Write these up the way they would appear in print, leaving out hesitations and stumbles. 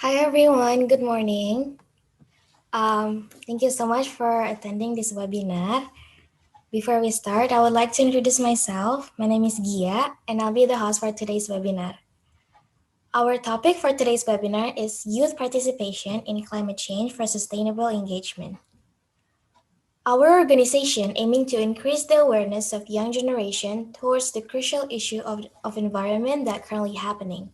Hi everyone, good morning. Thank you so much for attending this webinar. Before we start, I would like to introduce myself. My name is Gia and I'll be the host for today's webinar. Our topic for today's webinar is youth participation in climate change for sustainable engagement. Our organization aiming to increase the awareness of young generation towards the crucial issue of environment that currently happening.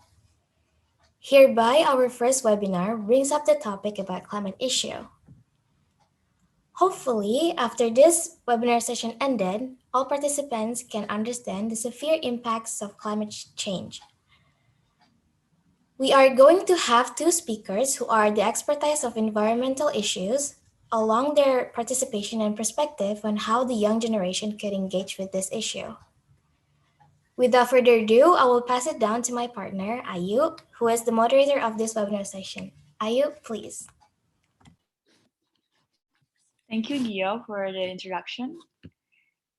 Hereby, our first webinar brings up the topic about climate issue. Hopefully, after this webinar session ended, all participants can understand the severe impacts of climate change. We are going to have two speakers who are the expertise of environmental issues, along their participation and perspective on how the young generation could engage with this issue. Without further ado, I will pass it down to my partner, Ayu, who is the moderator of this webinar session. Ayu, please. Thank you, Gio, for the introduction.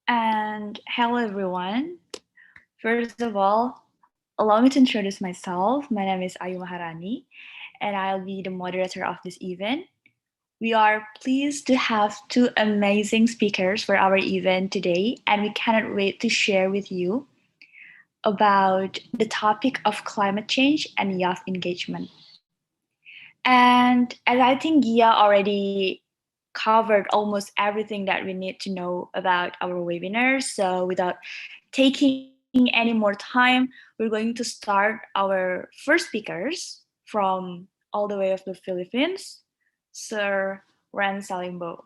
And hello, everyone. First of all, allow me to introduce myself. My name is Ayu Maharani, and I'll be the moderator of this event. We are pleased to have two amazing speakers for our event today, and we cannot wait to share with you about the topic of climate change and youth engagement. And as I think Gia already covered almost everything that we need to know about our webinar. So without taking any more time, we're going to start our first speakers from all the way of the Philippines, Sir Ran Salimbo.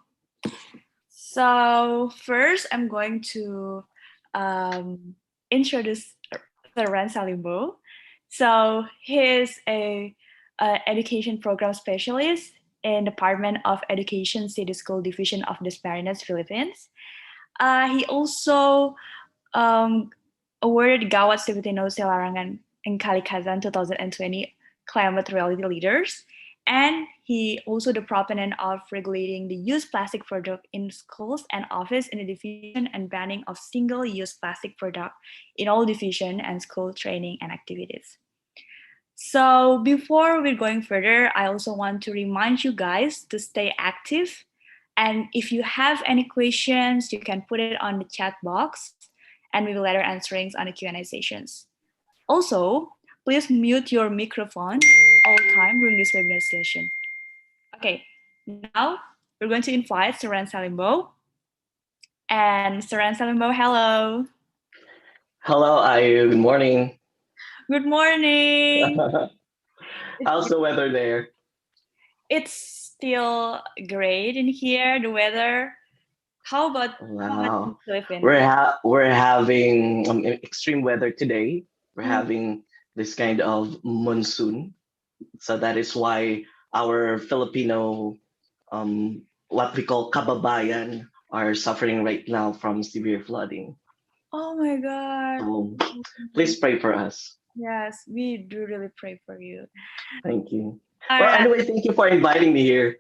So first, I'm going to introduce Sir Ran Salimbo. So he's a education program specialist in Department of Education City School Division of the Fernandez, Philippines. He also um, awarded Gawat Sebutino Selarangan in Kalikazan 2020 Climate Reality Leaders. And he also the proponent of regulating the use plastic product in schools and office in the division and banning of single-use plastic product in all division and school training and activities. So before we're going further, I also want to remind you guys to stay active. And if you have any questions, you can put it on the chat box and we will later answering on the Q&A sessions. Also, please mute your microphone all the time during this webinar session. Okay, now we're going to invite Saran Salimbo. And Saran Salimbo, hello. Hello, Ayu. Good morning. Good morning. How's the weather there? It's still great in here, the weather. How about Wow. Philippines? We're having extreme weather today. We're Mm. having this kind of monsoon. So that is why our Filipino, what we call kababayan, are suffering right now from severe flooding. Oh my God. So please pray for us. Yes, we do really pray for you. Thank you. All Well, right. anyway, thank you for inviting me here.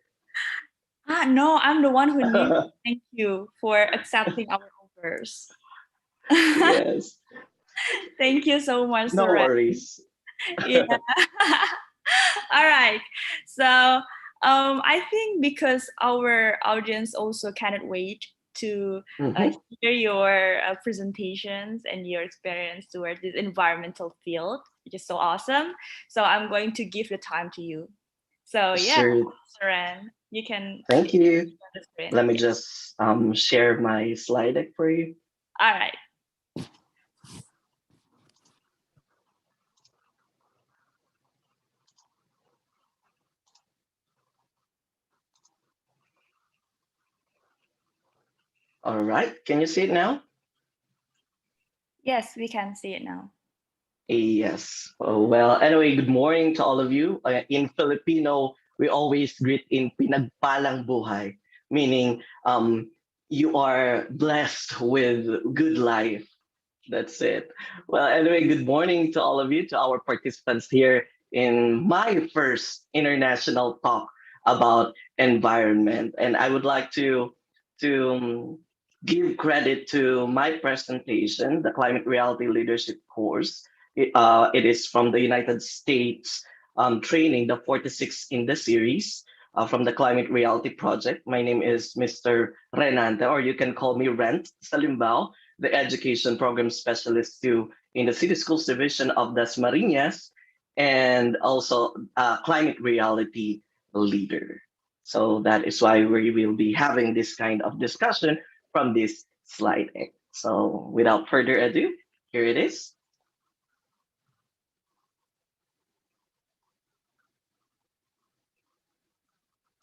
No, I'm the one who needs to thank you for accepting our offers. Yes. Thank you so much, No Saran. worries. Yeah. All right. So I think because our audience also cannot wait to hear your presentations and your experience towards this environmental field, which is so awesome. So I'm going to give the time to you. So yeah, Sure. Saran, you can. Thank you. On the screen. Let me just share my slide deck for you. All right. All right. Can you see it now? Yes, we can see it now. Yes. Oh, well, anyway, good morning to all of you. In Filipino, we always greet in pinagpalang buhay, meaning you are blessed with good life. That's it. Well, anyway, good morning to all of you, to our participants here in my first international talk about environment. And I would like to give credit to my presentation, the Climate Reality Leadership course. It is from the United States training, the 46 in the series from the Climate Reality Project. My name is Mr. Renante, or you can call me Rent Salimbao, the Education Program Specialist too in the City Schools Division of Dasmariñas, and also Climate Reality Leader. So that is why we will be having this kind of discussion from this slide deck. So without further ado, here it is.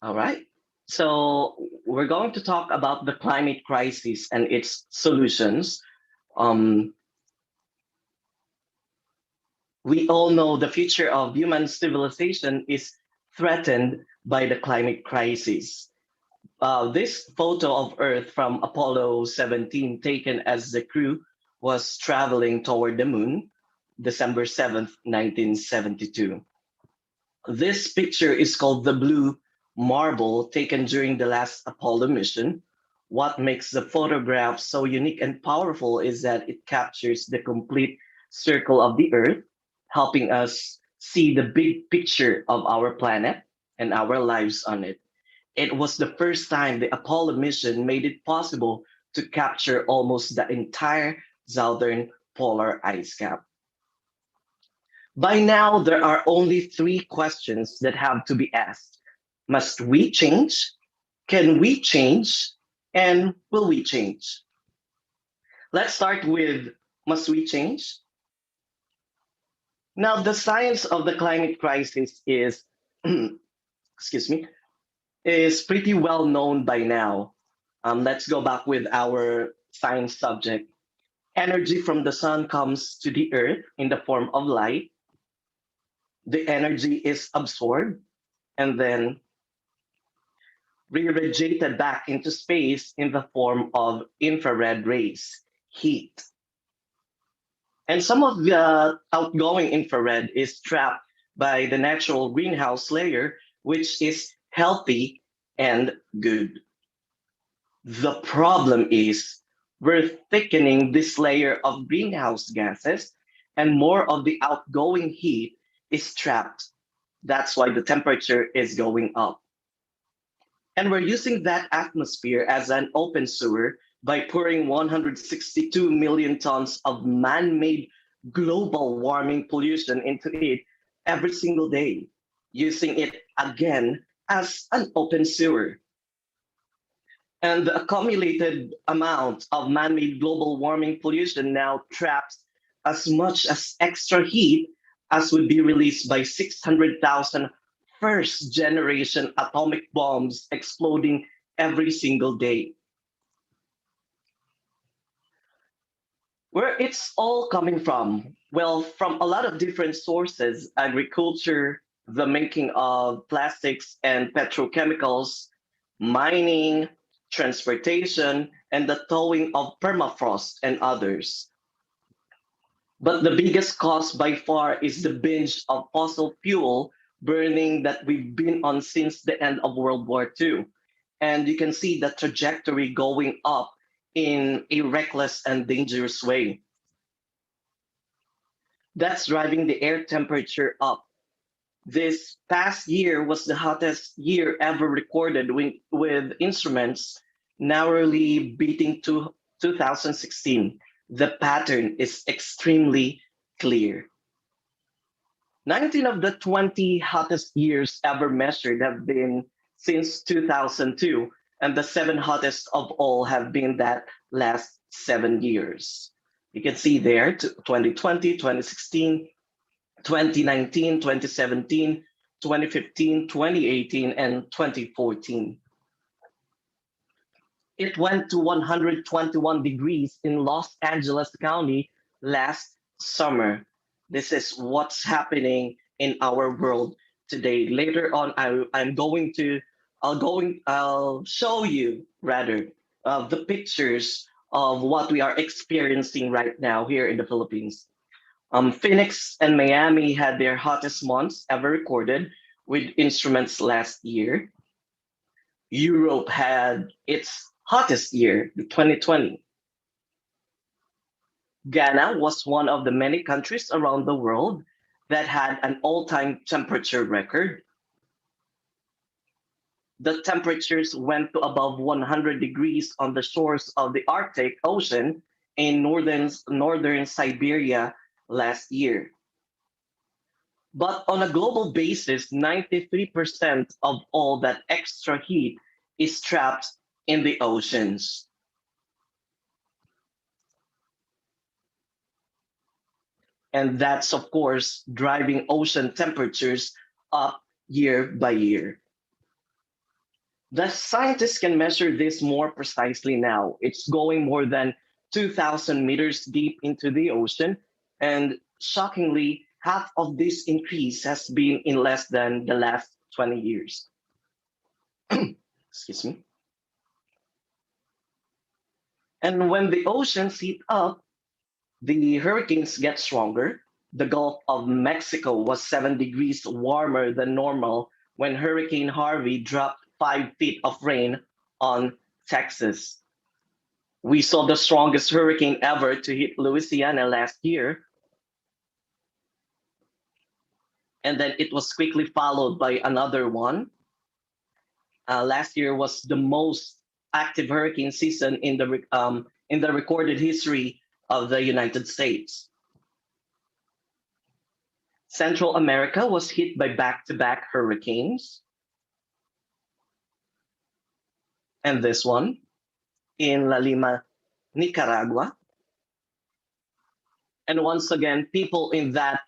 All right. So we're going to talk about the climate crisis and its solutions. Um, we all know the future of human civilization is threatened by the climate crisis. This photo of Earth from Apollo 17, taken as the crew was traveling toward the moon, December 7th, 1972. This picture is called the Blue Marble, taken during the last Apollo mission. What makes the photograph so unique and powerful is that it captures the complete circle of the Earth, helping us see the big picture of our planet and our lives on it. It was the first time the Apollo mission made it possible to capture almost the entire southern polar ice cap. By now, there are only three questions that have to be asked. Must we change? Can we change? And will we change? Let's start with must we change? Now, the science of the climate crisis is, excuse me, is pretty well known by now. Let's go back with our science subject. Energy from the sun comes to the earth in the form of light. The energy is absorbed and then re-radiated back into space in the form of infrared rays, heat. And some of the outgoing infrared is trapped by the natural greenhouse layer, which is healthy and good. The problem is we're thickening this layer of greenhouse gases, and more of the outgoing heat is trapped. That's why the temperature is going up. And we're using that atmosphere as an open sewer by pouring 162 million tons of man-made global warming pollution into it every single day, using it again as an open sewer. And the accumulated amount of man-made global warming pollution now traps as much as extra heat as would be released by 600,000 first generation atomic bombs exploding every single day. Where it's all coming from? Well, from a lot of different sources: agriculture, the making of plastics and petrochemicals, mining, transportation, and the thawing of permafrost and others. But the biggest cause by far is the binge of fossil fuel burning that we've been on since the end of World War II. And you can see the trajectory going up in a reckless and dangerous way. That's driving the air temperature up. This past year was the hottest year ever recorded with instruments narrowly beating 2016. The pattern is extremely clear. 19 of the 20 hottest years ever measured have been since 2002, and the seven hottest of all have been that last 7 years. You can see there 2020, 2016, 2019, 2017, 2015, 2018, and 2014. It went to 121 degrees in Los Angeles County last summer. This is what's happening in our world today. Later on, I'll show you rather the pictures of what we are experiencing right now here in the Philippines. Phoenix and Miami had their hottest months ever recorded with instruments last year. Europe had its hottest year, 2020. Ghana was one of the many countries around the world, that had an all-time temperature record. The temperatures went to above 100 degrees on the shores of the Arctic Ocean in northern Siberia last year. But on a global basis, 93% of all that extra heat is trapped in the oceans. And that's, of course, driving ocean temperatures up year by year. The scientists can measure this more precisely now. It's going more than 2,000 meters deep into the ocean, and shockingly, half of this increase has been in less than the last 20 years. Excuse me. And when the oceans heat up, the hurricanes get stronger. The Gulf of Mexico was 7 degrees warmer than normal when Hurricane Harvey dropped 5 feet of rain on Texas. We saw the strongest hurricane ever to hit Louisiana last year. And then it was quickly followed by another one. Last year was the most active hurricane season in the recorded history of the United States. Central America was hit by back-to-back hurricanes. And this one in La Lima, Nicaragua. And once again, people in that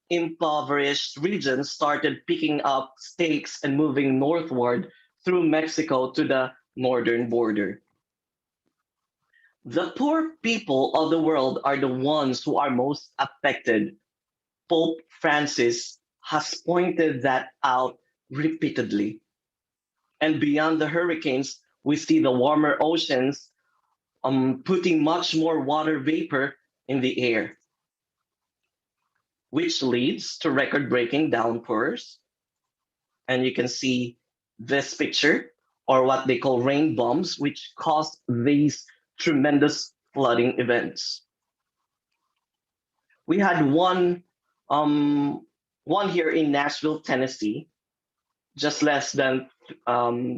impoverished region started picking up stakes and moving northward through Mexico to the northern border. The poor people of the world are the ones who are most affected. Pope Francis has pointed that out repeatedly. And beyond the hurricanes, we see the warmer oceans putting much more water vapor in the air, which leads to record-breaking downpours. And you can see this picture, or what they call rain bombs, which cause these tremendous flooding events. We had one here in Nashville, Tennessee, just less than,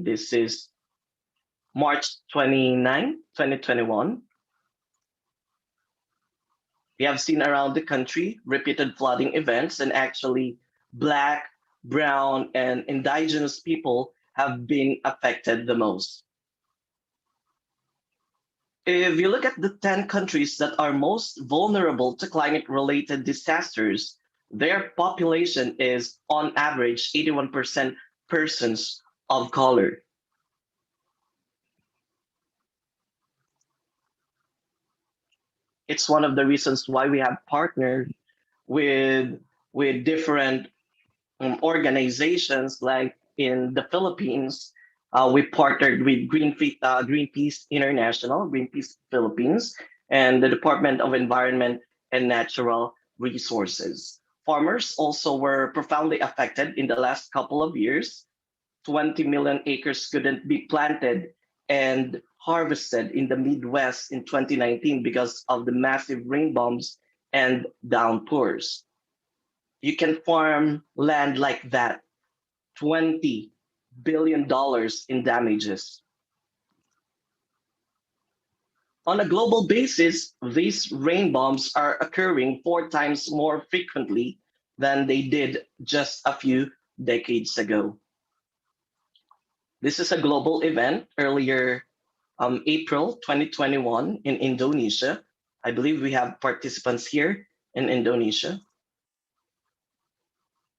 this is March 29, 2021. We have seen around the country repeated flooding events, and actually Black, Brown, and indigenous people have been affected the most. If you look at the 10 countries that are most vulnerable to climate-related disasters, their population is, on average, 81% persons of color. It's one of the reasons why we have partnered with different organizations. Like in the Philippines, we partnered with Greenpeace International, Greenpeace Philippines, and the Department of Environment and Natural Resources. Farmers also were profoundly affected in the last couple of years. 20 million acres couldn't be planted and harvested in the Midwest in 2019 because of the massive rain bombs and downpours. You can farm land like that, $20 billion in damages. On a global basis, these rain bombs are occurring 4 times more frequently than they did just a few decades ago. This is a global event earlier, April 2021 in Indonesia. I believe we have participants here in Indonesia.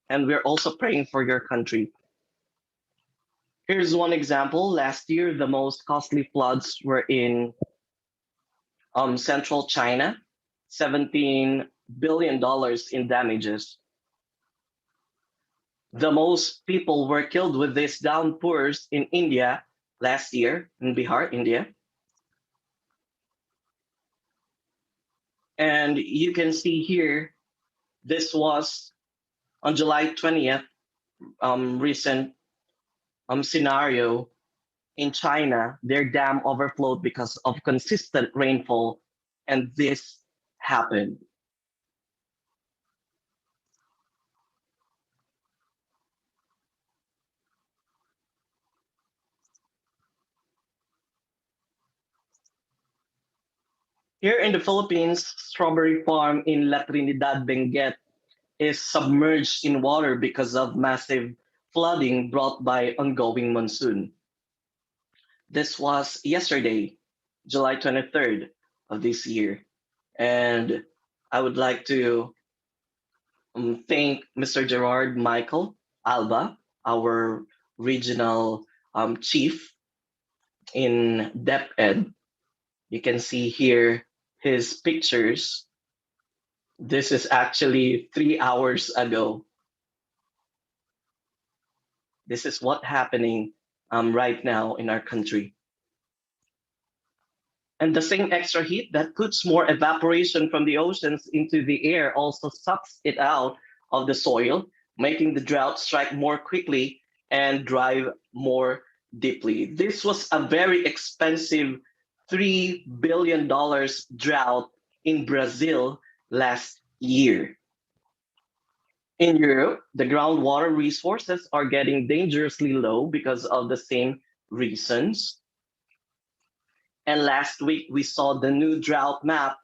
And we're also praying for your country. Here's one example. Last year, the most costly floods were in central China, $17 billion in damages. The most people were killed with these downpours in India last year, in Bihar, India. And you can see here, this was on July 20th, recent scenario in China. Their dam overflowed because of consistent rainfall, and this happened. Here in the Philippines, strawberry farm in La Trinidad, Benguet is submerged in water because of massive flooding brought by ongoing monsoon. This was yesterday, July 23rd of this year. And I would like to thank Mr. Gerard Michael Alba, our regional chief in DepEd. You can see here his pictures. This is actually 3 hours ago. This is what happening right now in our country. And the same extra heat that puts more evaporation from the oceans into the air also sucks it out of the soil, making the drought strike more quickly and drive more deeply. This was a very expensive $3 billion drought in Brazil last year. In Europe, the groundwater resources are getting dangerously low because of the same reasons. And last week, we saw the new drought map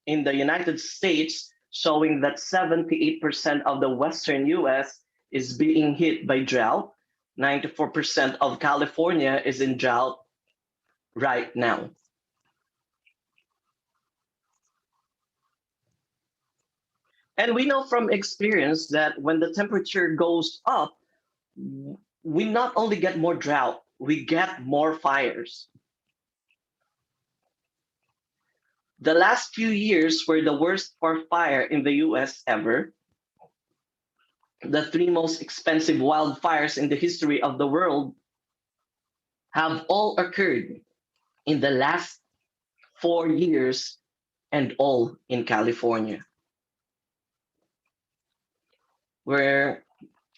in the United States showing that 78% of the Western US is being hit by drought. 94% of California is in drought right now. And we know from experience that when the temperature goes up, we not only get more drought, we get more fires. The last few years were the worst for fire in the US ever. The three most expensive wildfires in the history of the world have all occurred in the last 4 years and all in California. Where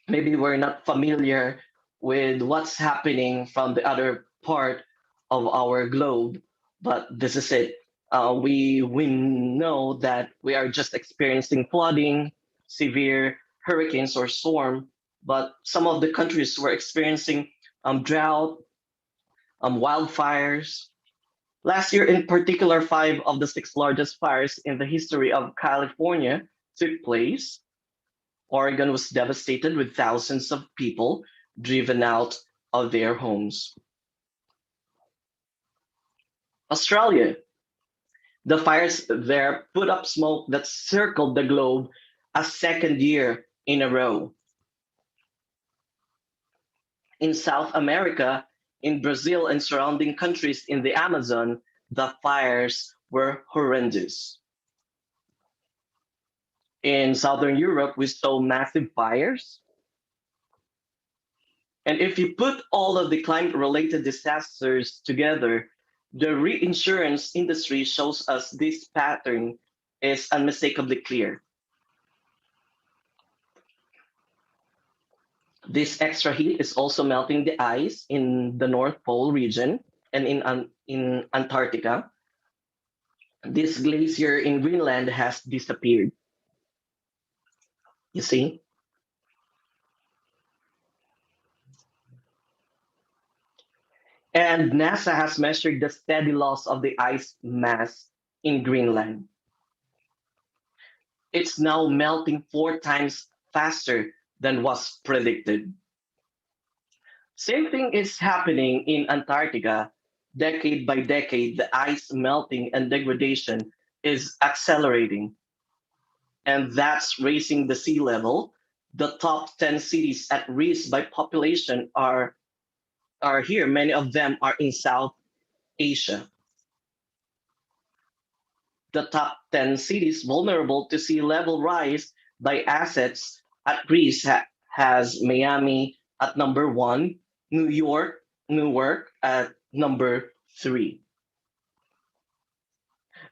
maybe we're not familiar with what's happening from the other part of our globe, but this is it. We know that we are just experiencing flooding, severe hurricanes or storm, but some of the countries were experiencing drought, wildfires. Last year, in particular, 5 of the 6 largest fires in the history of California took place. Oregon was devastated with thousands of people driven out of their homes. Australia, the fires there put up smoke that circled the globe a second year in a row. In South America, in Brazil and surrounding countries in the Amazon, the fires were horrendous. In Southern Europe, we saw massive fires. And if you put all of the climate-related disasters together, the reinsurance industry shows us this pattern is unmistakably clear. This extra heat is also melting the ice in the North Pole region and in Antarctica. This glacier in Greenland has disappeared. You see? And NASA has measured the steady loss of the ice mass in Greenland. It's now melting 4 times faster than was predicted. Same thing is happening in Antarctica. Decade by decade, the ice melting and degradation is accelerating. And that's raising the sea level. The top 10 cities at risk by population are here. Many of them are in South Asia. The top 10 cities vulnerable to sea level rise by assets at risk has Miami at number 1, Newark at number 3.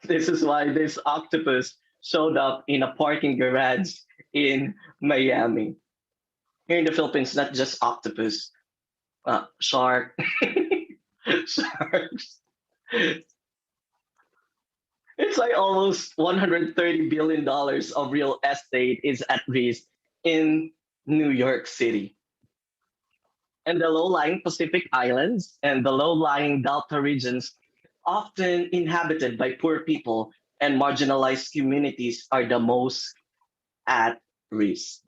This is why this octopus showed up in a parking garage in Miami. Here in the Philippines, not just octopus, shark, sharks. It's like almost $130 billion of real estate is at risk in New York City. And the low-lying Pacific Islands and the low-lying Delta regions often inhabited by poor people and marginalized communities, are the most at risk.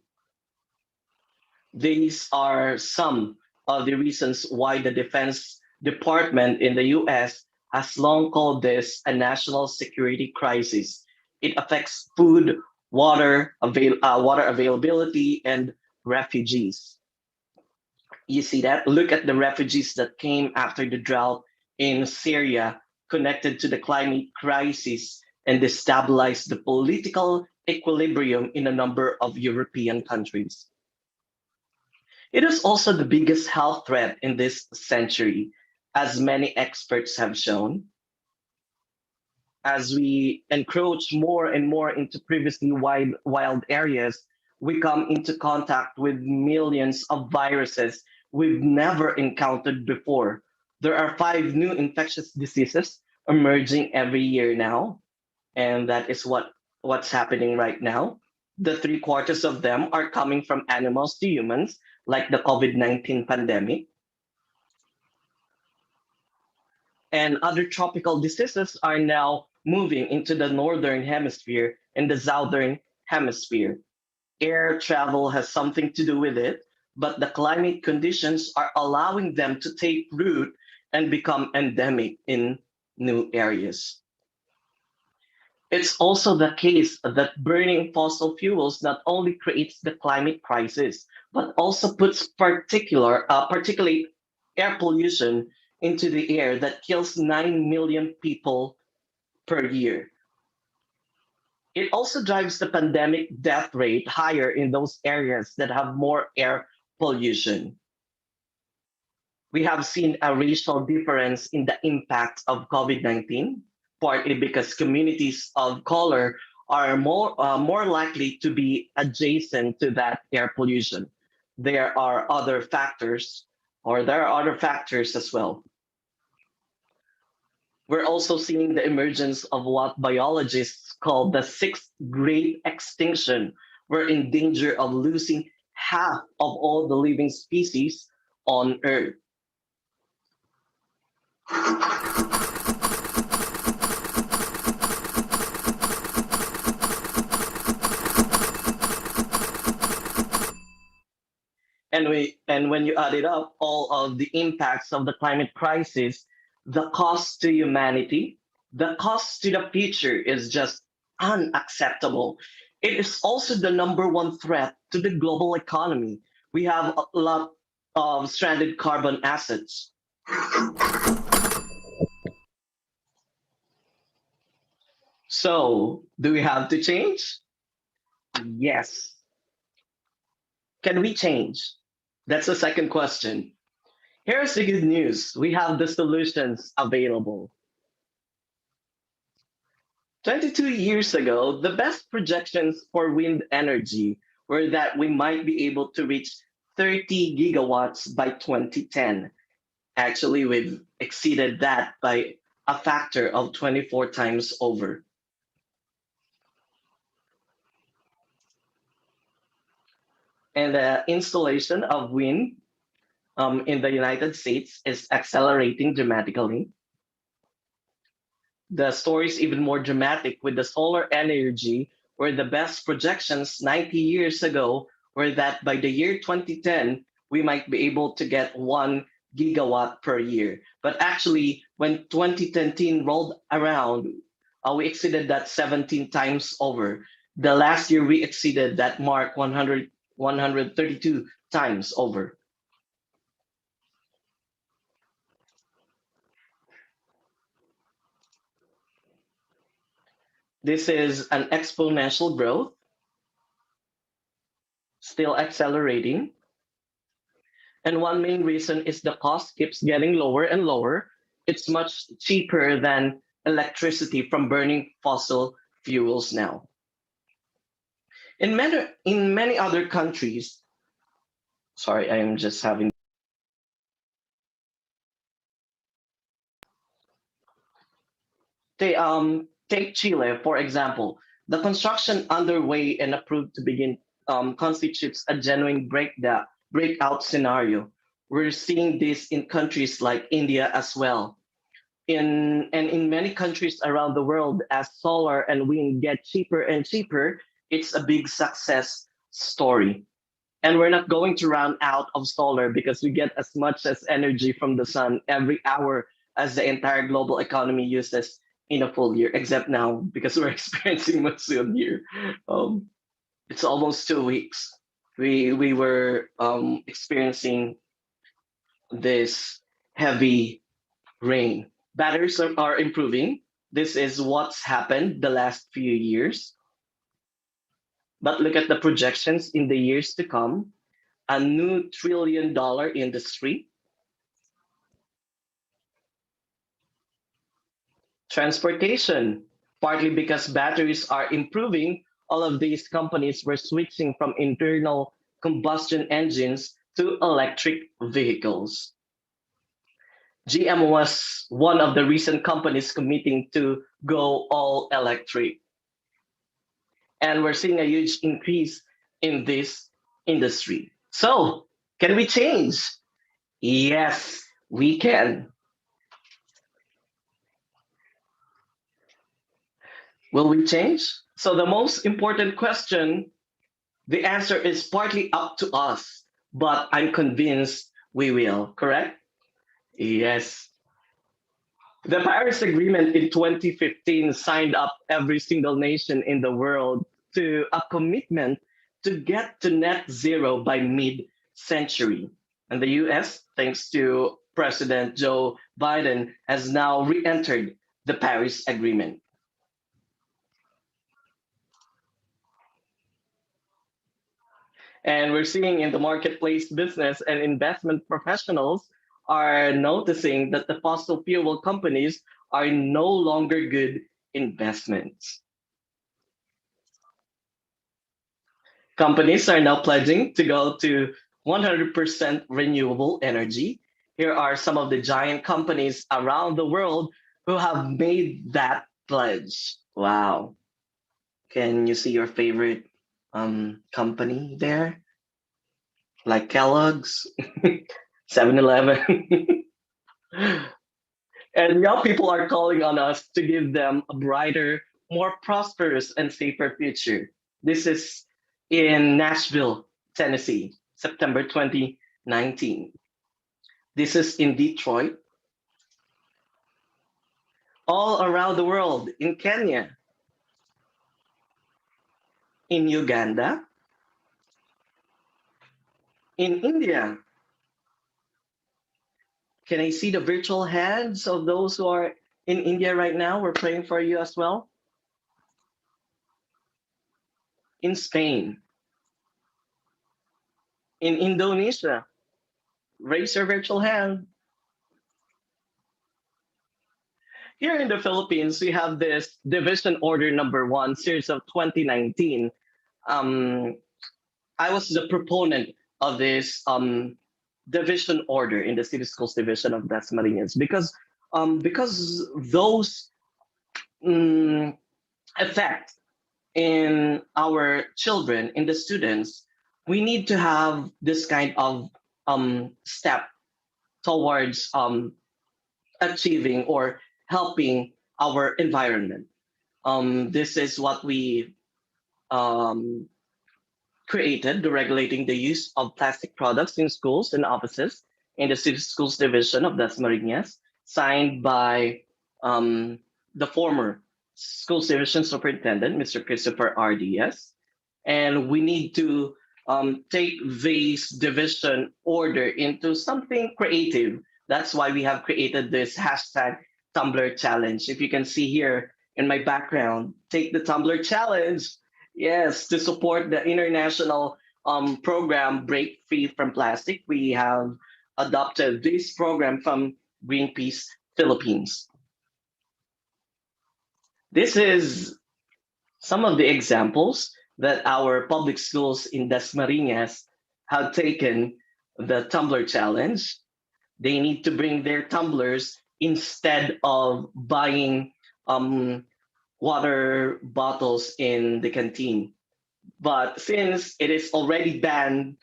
These are some of the reasons why the Defense Department in the US has long called this a national security crisis. It affects food, water availability, and refugees. You see that? Look at the refugees that came after the drought in Syria, connected to the climate crisis, and destabilized the political equilibrium in a number of European countries. It is also the biggest health threat in this century, as many experts have shown. As we encroach more and more into previously wild areas, we come into contact with millions of viruses we've never encountered before. There are 5 new infectious diseases emerging every year now, and that is what's happening right now. The three-quarters of them are coming from animals to humans, like the COVID-19 pandemic. And other tropical diseases are now moving into the northern hemisphere and the southern hemisphere. Air travel has something to do with it, but the climate conditions are allowing them to take root and become endemic in new areas. It's also the case that burning fossil fuels not only creates the climate crisis, but also puts particulate air pollution into the air that kills 9 million people per year. It also drives the pandemic death rate higher in those areas that have more air pollution. We have seen a racial difference in the impact of COVID-19, partly because communities of color are more likely to be adjacent to that air pollution. There are other factors as well. We're also seeing the emergence of what biologists call the sixth great extinction. We're in danger of losing half of all the living species on Earth. And when you add it up, all of the impacts of the climate crisis, the cost to humanity, the cost to the future is just unacceptable. It is also the number one threat to the global economy. We have a lot of stranded carbon assets. So, do we have to change? Yes. Can we change? That's the second question. Here's the good news. We have the solutions available. 22 years ago, the best projections for wind energy were that we might be able to reach 30 gigawatts by 2010. Actually, we've exceeded that by a factor of 24 times over. And the installation of wind in the United States is accelerating dramatically. The story is even more dramatic with the solar energy, where the best projections 90 years ago were that by the year 2010, we might be able to get 1 gigawatt per year. But actually, when 2010 rolled around, we exceeded that 17 times over. The last year, we exceeded that mark 132 times over. This is an exponential growth, still accelerating. And one main reason is the cost keeps getting lower and lower. It's much cheaper than electricity from burning fossil fuels now. In many other countries, sorry, I am just having. Take Chile, for example. The construction underway and approved to begin constitutes a genuine breakout scenario. We're seeing this in countries like India as well. in many countries around the world, as solar and wind get cheaper and cheaper, it's a big success story. And we're not going to run out of solar because we get as much as energy from the sun every hour as the entire global economy uses in a full year, except now because we're experiencing monsoon here. Um, it's almost 2 weeks. We were experiencing this heavy rain. Batteries are improving. This is what's happened the last few years. But look at the projections in the years to come. A new $1 trillion industry, transportation, partly because batteries are improving. All of these companies were switching from internal combustion engines to electric vehicles. GM was one of the recent companies committing to go all electric. And we're seeing a huge increase in this industry. So, can we change? Yes, we can. Will we change? So, the most important question, the answer is partly up to us, but I'm convinced we will, correct? Yes. The Paris Agreement in 2015 signed up every single nation in the world to a commitment to get to net zero by mid century. And the US, thanks to President Joe Biden, has now re entered the Paris Agreement. And we're seeing in the marketplace business and investment professionals are noticing that the fossil fuel companies are no longer good investments. Companies are now pledging to go to 100% renewable energy. Here are some of the giant companies around the world who have made that pledge. Wow. Can you see your favorite company there? Like Kellogg's, 7-Eleven. And young people are calling on us to give them a brighter, more prosperous, and safer future. This is in Nashville, Tennessee, September 2019. This is in Detroit, all around the world, in Kenya, in Uganda, in India. Can I see the virtual hands of those who are in India right now? We're praying for you as well. In Spain, in Indonesia, raise your virtual hand. Here in the Philippines, we have this Division Order Number 1, series of 2019. I was the proponent of this division order in the City Schools Division of Dasmariñas because those affect in our children, in the students, we need to have this kind of step towards achieving or helping our environment. This is what we um, created, the regulating the use of plastic products in schools and offices in the City Schools Division of Dasmariñas, signed by the former Schools Division Superintendent, Mr. Christopher R.D.S. And we need to take this division order into something creative. That's why we have created this hashtag Tumbler Challenge. If you can see here in my background, take the Tumbler Challenge. Yes, to support the international program Break Free from Plastic, we have adopted this program from Greenpeace Philippines. This is some of the examples that our public schools in Dasmariñas have taken the Tumbler Challenge. They need to bring their tumblers instead of buying water bottles in the canteen. But since it is already banned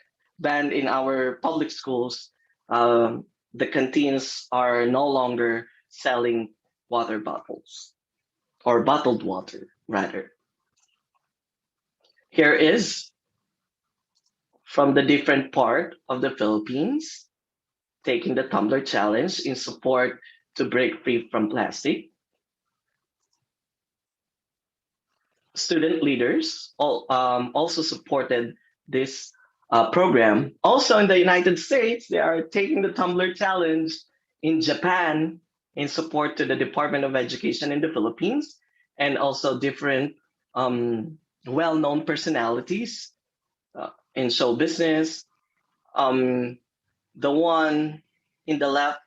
in our public schools, the canteens are no longer selling water bottles, or bottled water, rather. Here is from the different part of the Philippines taking the Tumbler challenge in support to break free from plastic. Student leaders also supported this program. Also in the United States, they are taking the Tumbler challenge in Japan in support to the Department of Education in the Philippines, and also different well-known personalities in show business. Um, the one in the left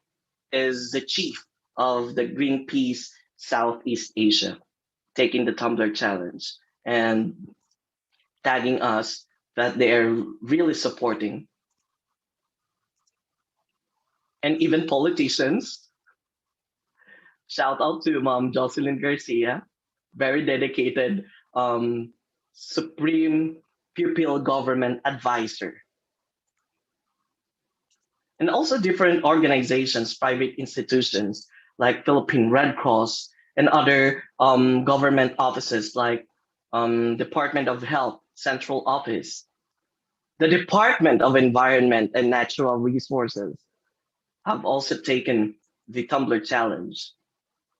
is the chief of the Greenpeace Southeast Asia, taking the Tumbler challenge and tagging us that they are really supporting. And even politicians, shout out to Mom Jocelyn Garcia, very dedicated Supreme Pupil Government Advisor. And also different organizations, private institutions like Philippine Red Cross and other government offices like Department of Health Central Office, the Department of Environment and Natural Resources have also taken the Tumbler challenge.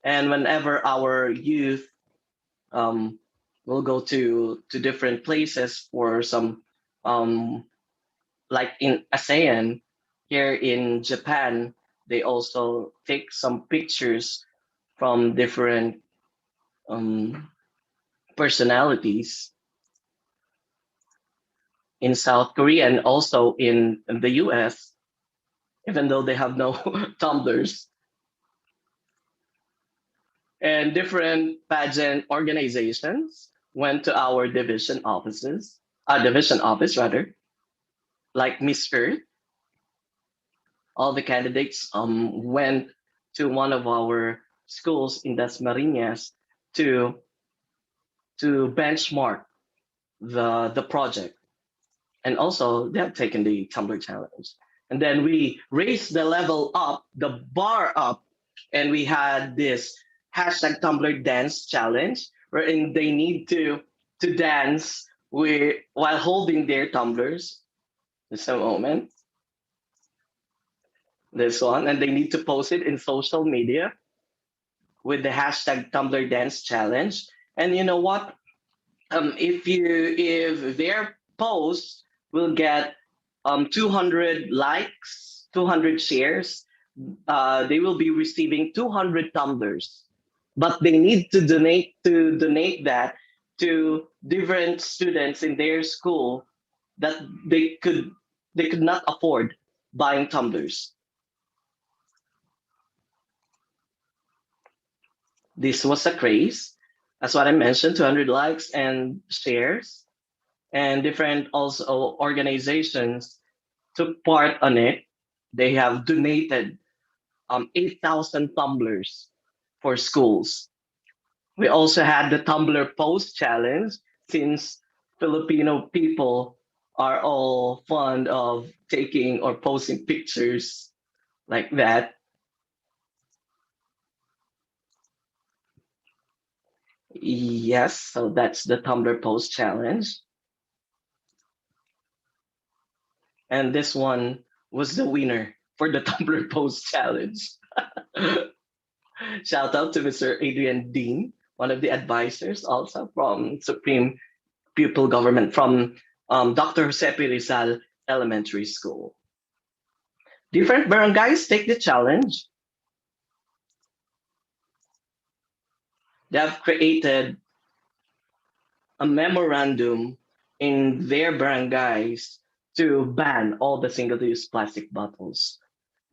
And whenever our youth um, will go to different places for some, like in ASEAN, here in Japan, they also take some pictures from different um, personalities in South Korea and also in the US, even though they have no tumblers. And different pageant organizations went to our division office rather, like Miss Earth. All the candidates went to one of our schools in Dasmariñas to benchmark the project, and also they have taken the Tumblr challenge. And then we raised the level up, the bar up, and we had this hashtag Tumblr dance challenge wherein they need to dance while holding their tumblers. Just a moment. This one, and they need to post it in social media with the hashtag Tumblr dance challenge. And you know what? If their post will get 200 likes, 200 shares, they will be receiving 200 tumblers. But they need to donate that to different students in their school that they could not afford buying tumblers. This was a craze. That's what I mentioned, 200 likes and shares, and different also organizations took part on it. They have donated 8,000 tumblers for schools. We also had the Tumblr Post Challenge, since Filipino people are all fond of taking or posting pictures like that. Yes, so that's the Tumblr Post Challenge. And this one was the winner for the Tumblr Post Challenge. Shout out to Mr. Adrian Dean, one of the advisors, also from Supreme Pupil Government, from Dr. Josepe Rizal Elementary School. Different barangays take the challenge. They have created a memorandum in their barangays to ban all the single-use plastic bottles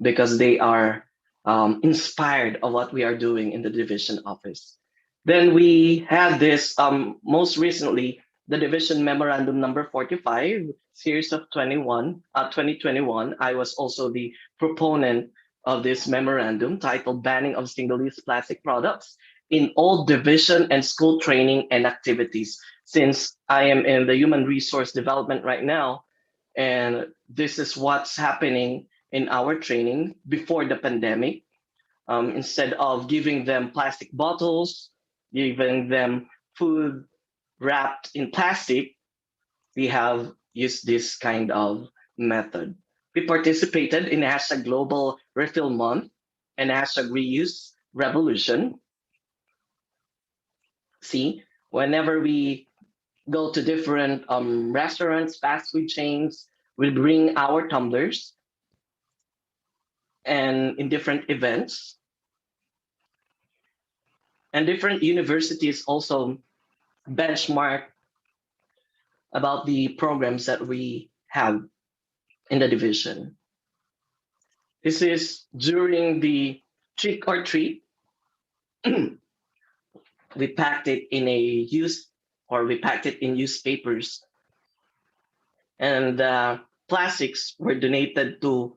because they are inspired of what we are doing in the division office. Then we had this most recently, the division memorandum number 45, series of 2021. I was also the proponent of this memorandum titled Banning of Single-Use Plastic Products in all division and school training and activities. Since I am in the human resource development right now, and this is what's happening in our training before the pandemic. Instead of giving them plastic bottles, giving them food wrapped in plastic, we have used this kind of method. We participated in hashtag Global Refill Month and hashtag Reuse Revolution. See, whenever we go to different restaurants, fast food chains, we bring our tumblers, and in different events, and different universities also benchmark about the programs that we have in the division. This is during the trick or treat. We packed it in a used or we packed it in used papers, and plastics were donated to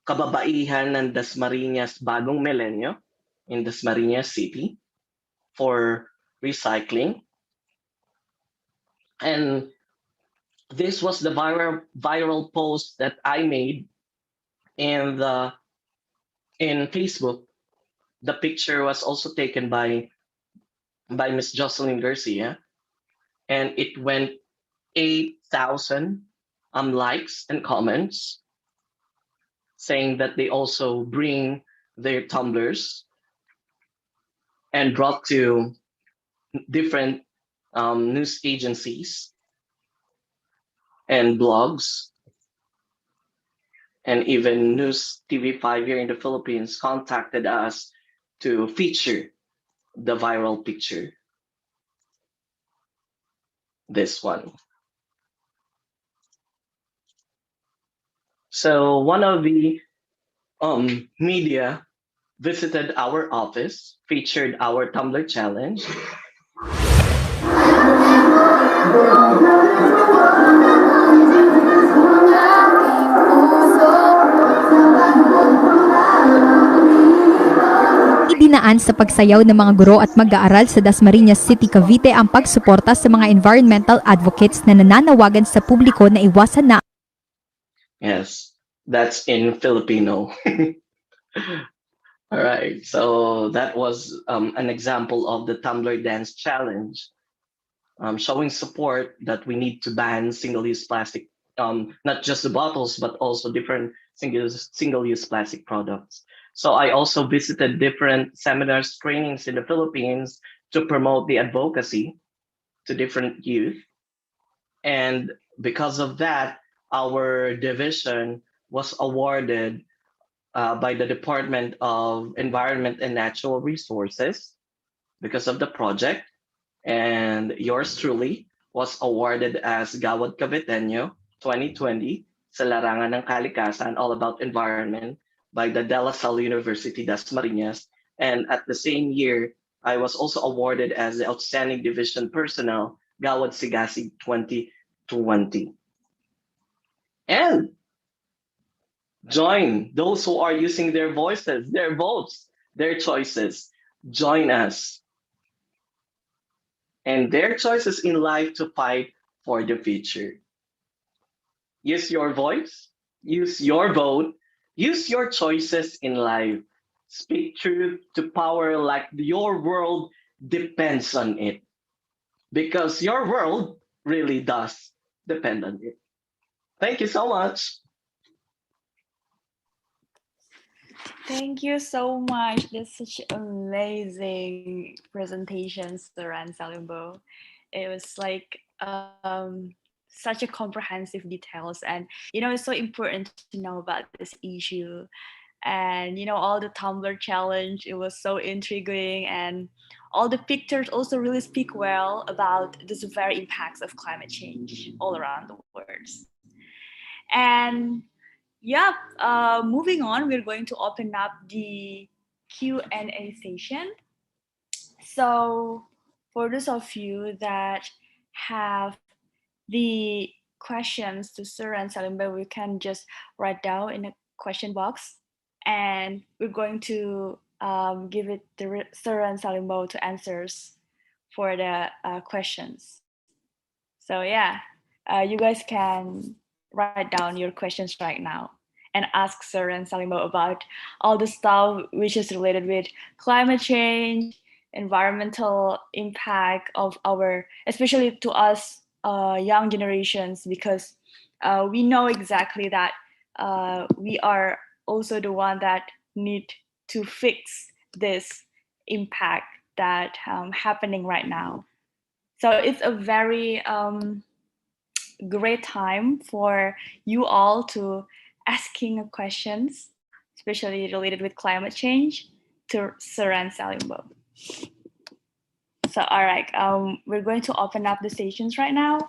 kababaihan ng Dasmariñas Bagong Milenyo in Dasmariñas City for recycling. And this was the viral post that I made in Facebook. The picture was also taken by Miss Jocelyn Garcia, and it went 8,000 likes and comments saying that they also bring their tumblers and brought to different news agencies and blogs, and even News TV5 here in the Philippines contacted us to feature the viral picture. This one. So one of the media visited our office, featured our Tumblr challenge. Idinaan sa pagsayaw ng mga guro at mag-aaral sa Dasmariñas City, Cavite ang pagsuporta sa mga environmental advocates na nananawagan sa publiko na iwasan na. Yes, that's in Filipino. All right, so that was an example of the Tumblr Dance Challenge, showing support that we need to ban single-use plastic, not just the bottles, but also different single-use plastic products. So I also visited different seminars, trainings in the Philippines to promote the advocacy to different youth. And because of that, our division was awarded by the Department of Environment and Natural Resources because of the project. And yours truly was awarded as Gawad Caviteño 2020 sa Larangan ng Kalikasan, all about environment, by the De La Salle University, Dasmariñas. And at the same year, I was also awarded as the Outstanding Division Personnel, Gawad Sigasig 2020. And join those who are using their voices, their votes, their choices. Join us and their choices in life to fight for the future. Use your voice, use your vote, use your choices in life. Speak truth to power like your world depends on it. Because your world really does depend on it. Thank you so much. Thank you so much. That's such amazing presentation, Saran Salimbo. It was like such a comprehensive details, and it's so important to know about this issue. And all the Tumblr challenge, it was so intriguing, and all the pictures also really speak well about the severe impacts of climate change all around the world. And yeah, moving on, we're going to open up the Q&A session. So for those of you that have the questions to Sir and Salimba, we can just write down in a question box, and we're going to give it to Sir and Salimbo to answers for the questions. So yeah, you guys can write down your questions right now. and ask Sir and Salimo about all the stuff which is related with climate change, environmental impact of our, especially to us young generations, because we know exactly that we are also the one that need to fix this impact that happening right now. So it's a very great time for you all to asking questions, especially related with climate change, to Sir and Salimbo. So all right, we're going to open up the stations right now.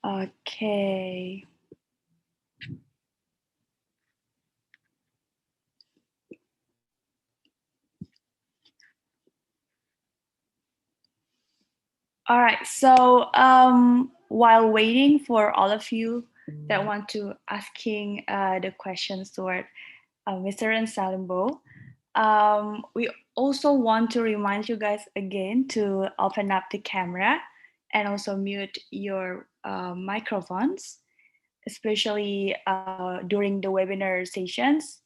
Okay. All right. So while waiting for all of you that want to asking the questions toward Mr. and Salimbo, we also want to remind you guys again to open up the camera and also mute your microphones, especially during the webinar sessions,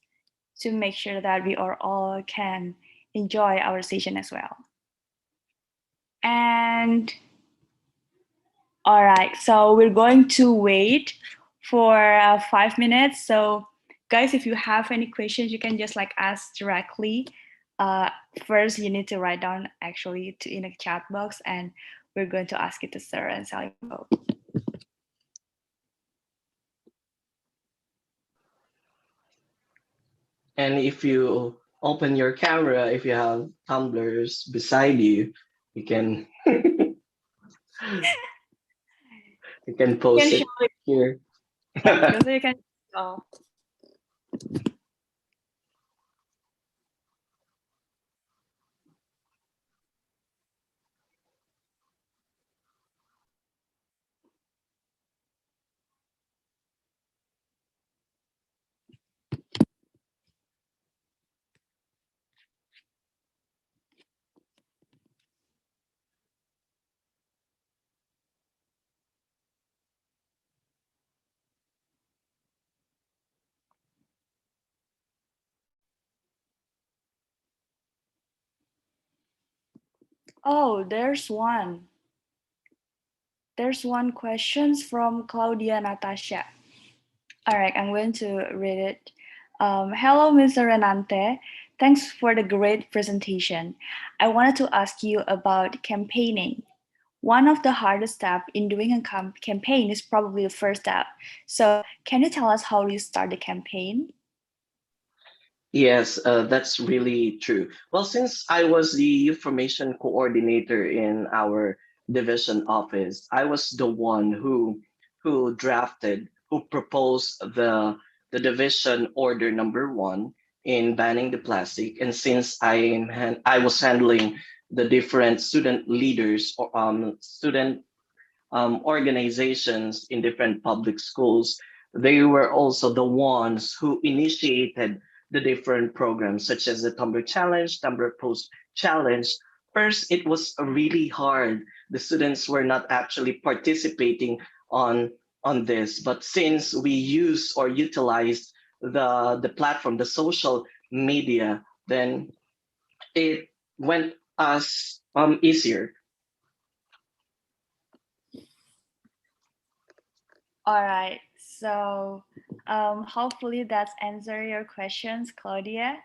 to make sure that we are all can enjoy our session as well. And all right, so we're going to wait for 5 minutes. So guys, if you have any questions, you can just like ask directly. First, you need to write down actually in a chat box, and we're going to ask it to Sarah and Salimbo. And if you open your camera, if you have tumblers beside you, you can you can post You can it show it. here. Yeah, so you can. Oh. Oh, there's one. There's one question from Claudia Natasha. All right, I'm going to read it. Hello, Mr. Renante. Thanks for the great presentation. I wanted to ask you about campaigning. One of the hardest steps in doing a campaign is probably the first step. So, can you tell us how you start the campaign? Yes, that's really true. Well, since I was the youth formation coordinator in our division office, I was the one who drafted, who proposed the division order number one in banning the plastic. And since I was handling the different student leaders or student organizations in different public schools, they were also the ones who initiated the different programs, such as the Tumblr Challenge, Tumblr Post Challenge. First, it was really hard. The students were not actually participating on this, but since we use or utilize the platform, the social media, then it went us easier. All right, so hopefully that's answer your questions, Claudia.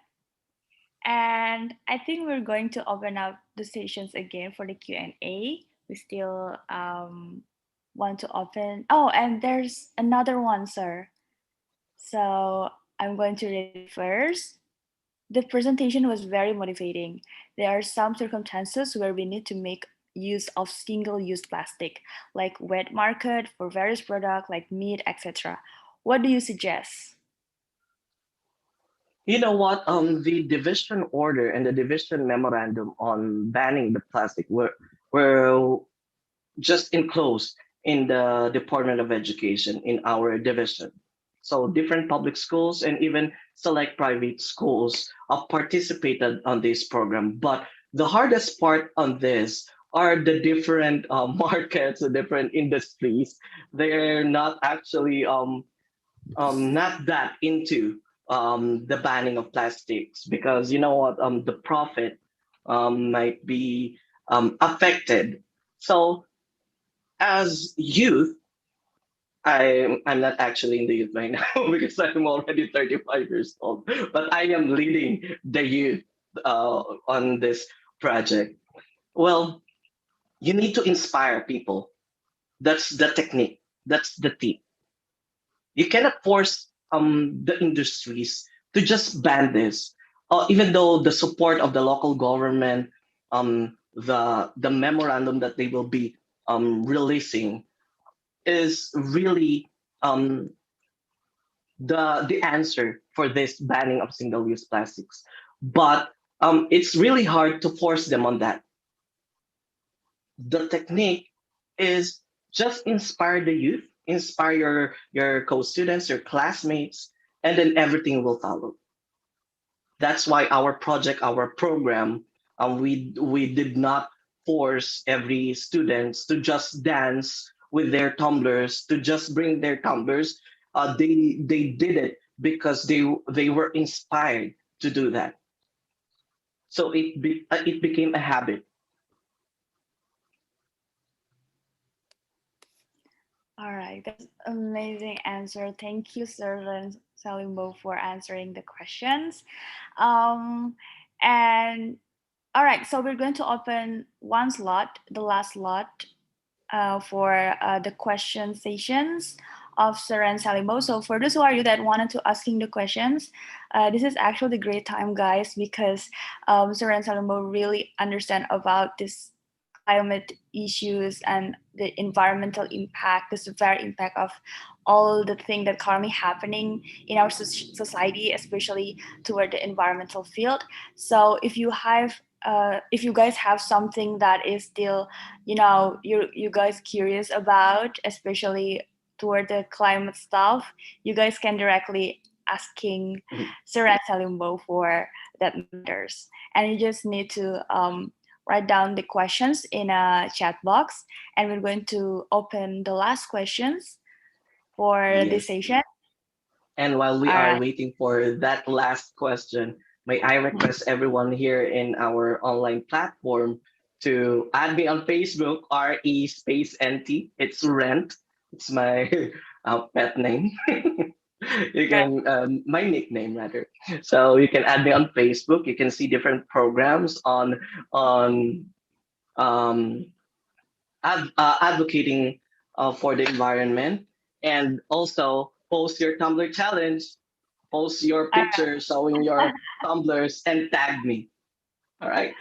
And I think we're going to open up the sessions again for the Q&A. We still want to open. Oh, and there's another one, sir. So I'm going to read it first. The presentation was very motivating. There are some circumstances where we need to make use of single-use plastic, like wet market for various products like meat, etc. What do you suggest? You know what? The division order and the division memorandum on banning the plastic were just enclosed in the Department of Education in our division. So different public schools and even select private schools participated on this program. But the hardest part on this are the different markets, the different industries. They're not actually not that into the banning of plastics, because you know what, the profit might be affected. So as youth, I'm not actually in the youth right now because I'm already 35 years old, but I am leading the youth on this project. Well, you need to inspire people. That's the technique. That's the tip. You cannot force the industries to just ban this, even though the support of the local government, the memorandum that they will be releasing is really um, the answer for this banning of single-use plastics. But it's really hard to force them on that. The technique is just inspire the youth, inspire your co-students, your classmates, and then everything will follow. That's why our project, our program, we did not force every students to just dance with their tumblers, to just bring their tumblers. They did it because they were inspired to do that. So it became a habit. All right, that's amazing answer. Thank you, Sir Salimbo, for answering the questions. Um, and all right, so we're going to open one slot, the last slot, for the question sessions of Sir and Salimbo. So for those who are you that wanted to asking the questions, this is actually a great time, guys, because Sir and Salimbo really understand about this climate issues and the environmental impact, the severe impact of all the thing that currently happening in our society, especially toward the environmental field. So if you guys have something that is still, you guys curious about, especially toward the climate stuff, you guys can directly asking Sarah Salimbo for that matters, and you just need to write down the questions in a chat box, and we're going to open the last questions for this Yes. session. And while we All are right. waiting for that last question, may I request everyone here in our online platform to add me on Facebook, RE space NT. It's Rent. It's my pet name. You Yeah. can, my nickname rather. So you can add me on Facebook. You can see different programs on um, advocating for the environment, and also post your Tumblr challenge, post your picture showing your tumblers, and tag me. All right.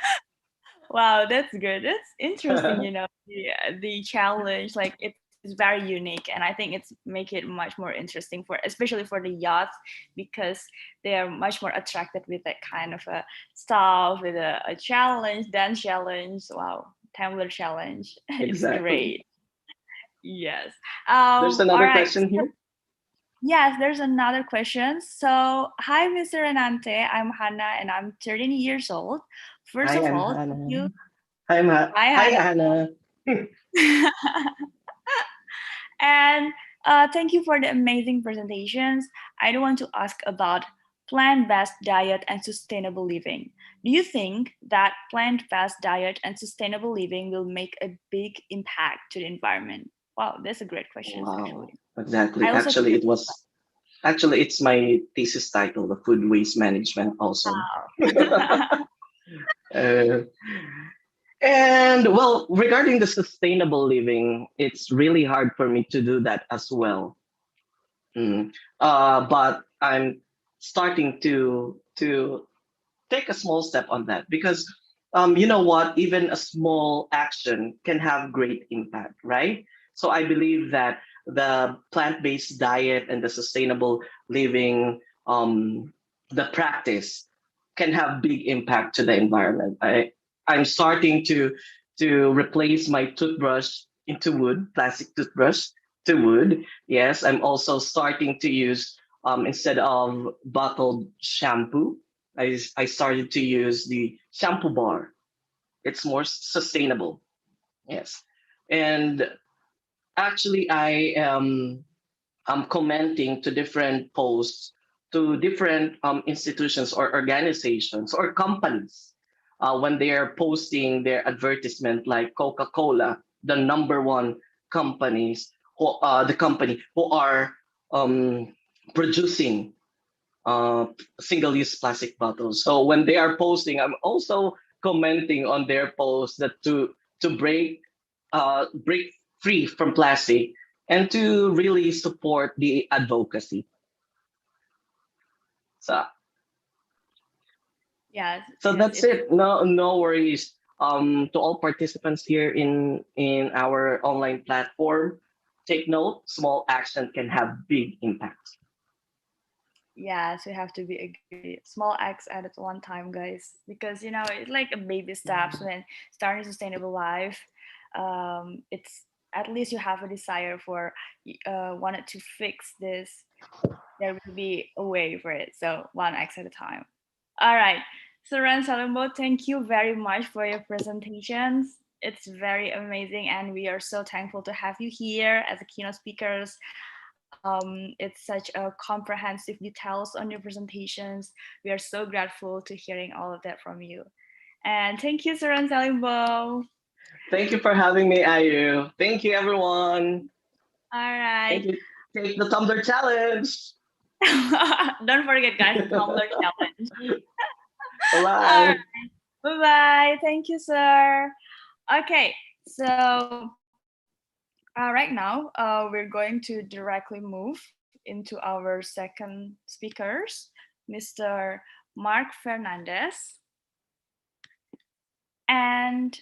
Wow, that's good. That's interesting. The challenge, like it's very unique, and I think it's make it much more interesting for, especially for the yachts, because they are much more attracted with that kind of a stuff, with a challenge, dance challenge. Wow, Tumblr challenge. It's Exactly. great. Yes. There's All another right. question here. Yes, there's another question. So, hi, Mr. Renante. I'm Hannah and I'm 13 years old. First Hi, of I'm all, thank you. Hannah. Hi, Hi, Hannah. Hannah. And thank you for the amazing presentations. I do want to ask about plant-based diet and sustainable living. Do you think that plant-based diet and sustainable living will make a big impact to the environment? Wow, that's a great question, Wow, actually. exactly. I also curious. Actually it's my thesis title, the food waste management also. Uh, And well, regarding the sustainable living, it's really hard for me to do that as well. Mm. But I'm starting to take a small step on that, because you know what, even a small action can have great impact, right? So I believe that the plant-based diet and the sustainable living, the practice, can have big impact to the environment. I'm starting to replace my toothbrush into wood, plastic toothbrush to wood. Yes, I'm also starting to use, instead of bottled shampoo, I started to use the shampoo bar. It's more sustainable. Yes. And actually, I am commenting to different posts to different institutions or organizations or companies when they are posting their advertisement, like Coca-Cola, the number one companies the company who are um, producing single-use plastic bottles. So when they are posting, I'm also commenting on their posts that to break free from plastic and to really support the advocacy. So Yes, so yes, that's it. No worries. To all participants here in our online platform, take note. Small action can have big impact. yes, we have to be agree. Small acts at one time, guys, because it's like a baby steps when starting sustainable life. It's at least you have a desire for wanted to fix this. There will be a way for it. So one act at a time. All right. So Ran Salimbo, thank you very much for your presentations. It's very amazing, and we are so thankful to have you here as a keynote speakers. It's such a comprehensive details on your presentations. We are so grateful to hearing all of that from you. And thank you, Saran Salimbo. Thank you for having me, Ayu. Thank you, everyone. All Thank right. you. Take the Tumblr challenge. Don't forget, guys, the Tumblr challenge. All Bye. right. Bye bye. Thank you, sir. Okay. So right now, we're going to directly move into our second speakers, Mr. Mark Fernandez. And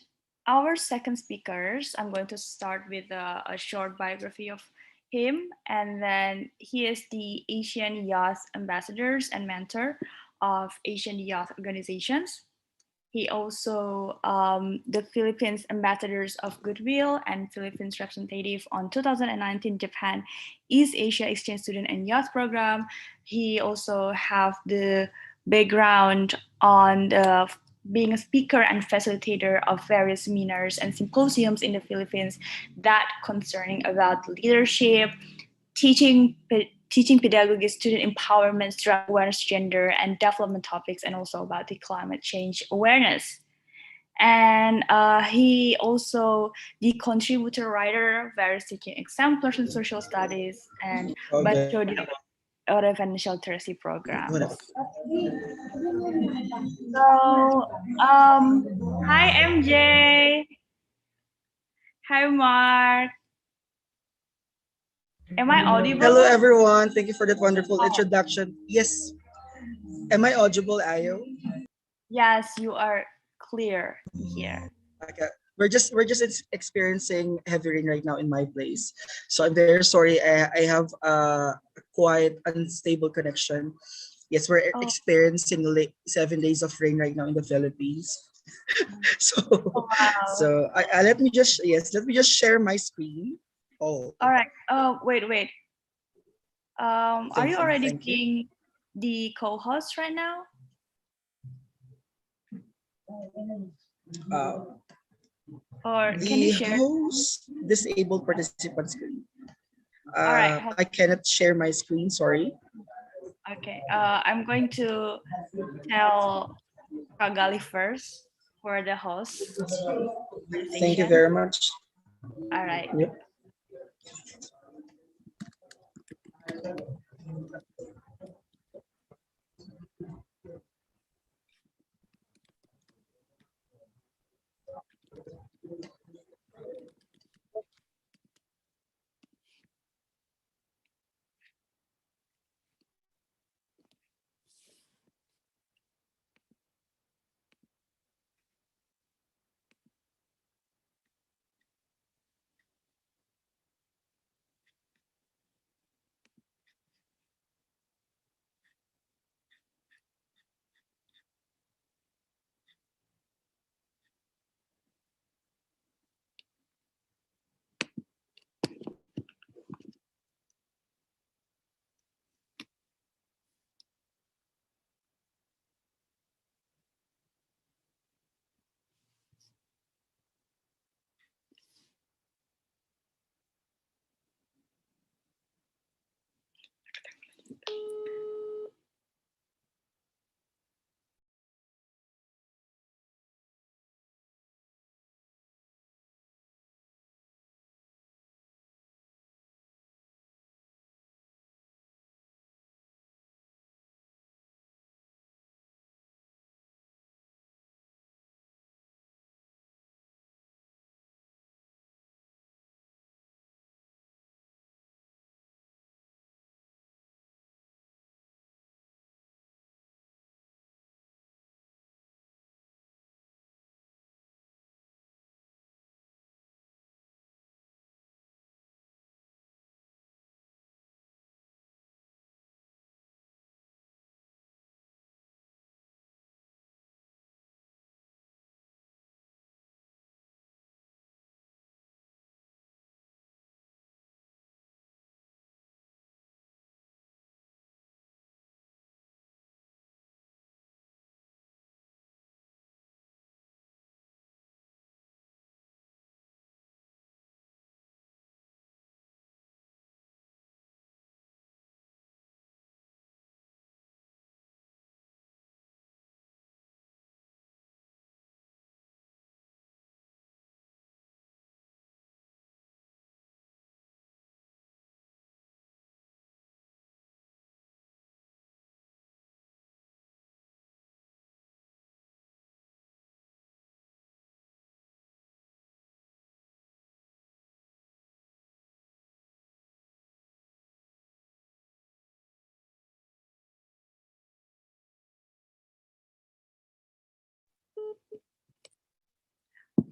our second speakers, I'm going to start with a short biography of him. And then he is the Asian Youth Ambassadors and mentor of Asian Youth Organizations. He also the Philippines Ambassadors of Goodwill and Philippines representative on 2019 Japan East Asia Exchange Student and Youth Program. He also have the background on being a speaker and facilitator of various seminars and symposiums in the Philippines that concerning about leadership, teaching teaching pedagogy, student empowerment, struggle awareness, gender, and development topics, and also about the climate change awareness. And he also the contributor writer, various teaching exemplars in social studies, and Okay. Bacho the financial literacy programs. So, hi MJ, hi Mark. Am I Hello, audible? everyone. Thank you for that wonderful Oh, introduction. Yes. Am I audible, Ayo? yes, you are clear here. Okay. We're just experiencing heavy rain right now in my place, so I'm very sorry. I have a quite unstable connection. Yes, we're Oh, experiencing 7 days of rain right now in the Philippines. So, oh wow. let me just share my screen. Oh, All right. Oh, wait. Are you already thank you. seeing the co-host right now? Uh, Or can you the share? host disabled participant screen. All right. I cannot share my screen. Sorry. Okay. I'm going to tell Kagali first for the host Thank you conversation. very much. All right. Yep.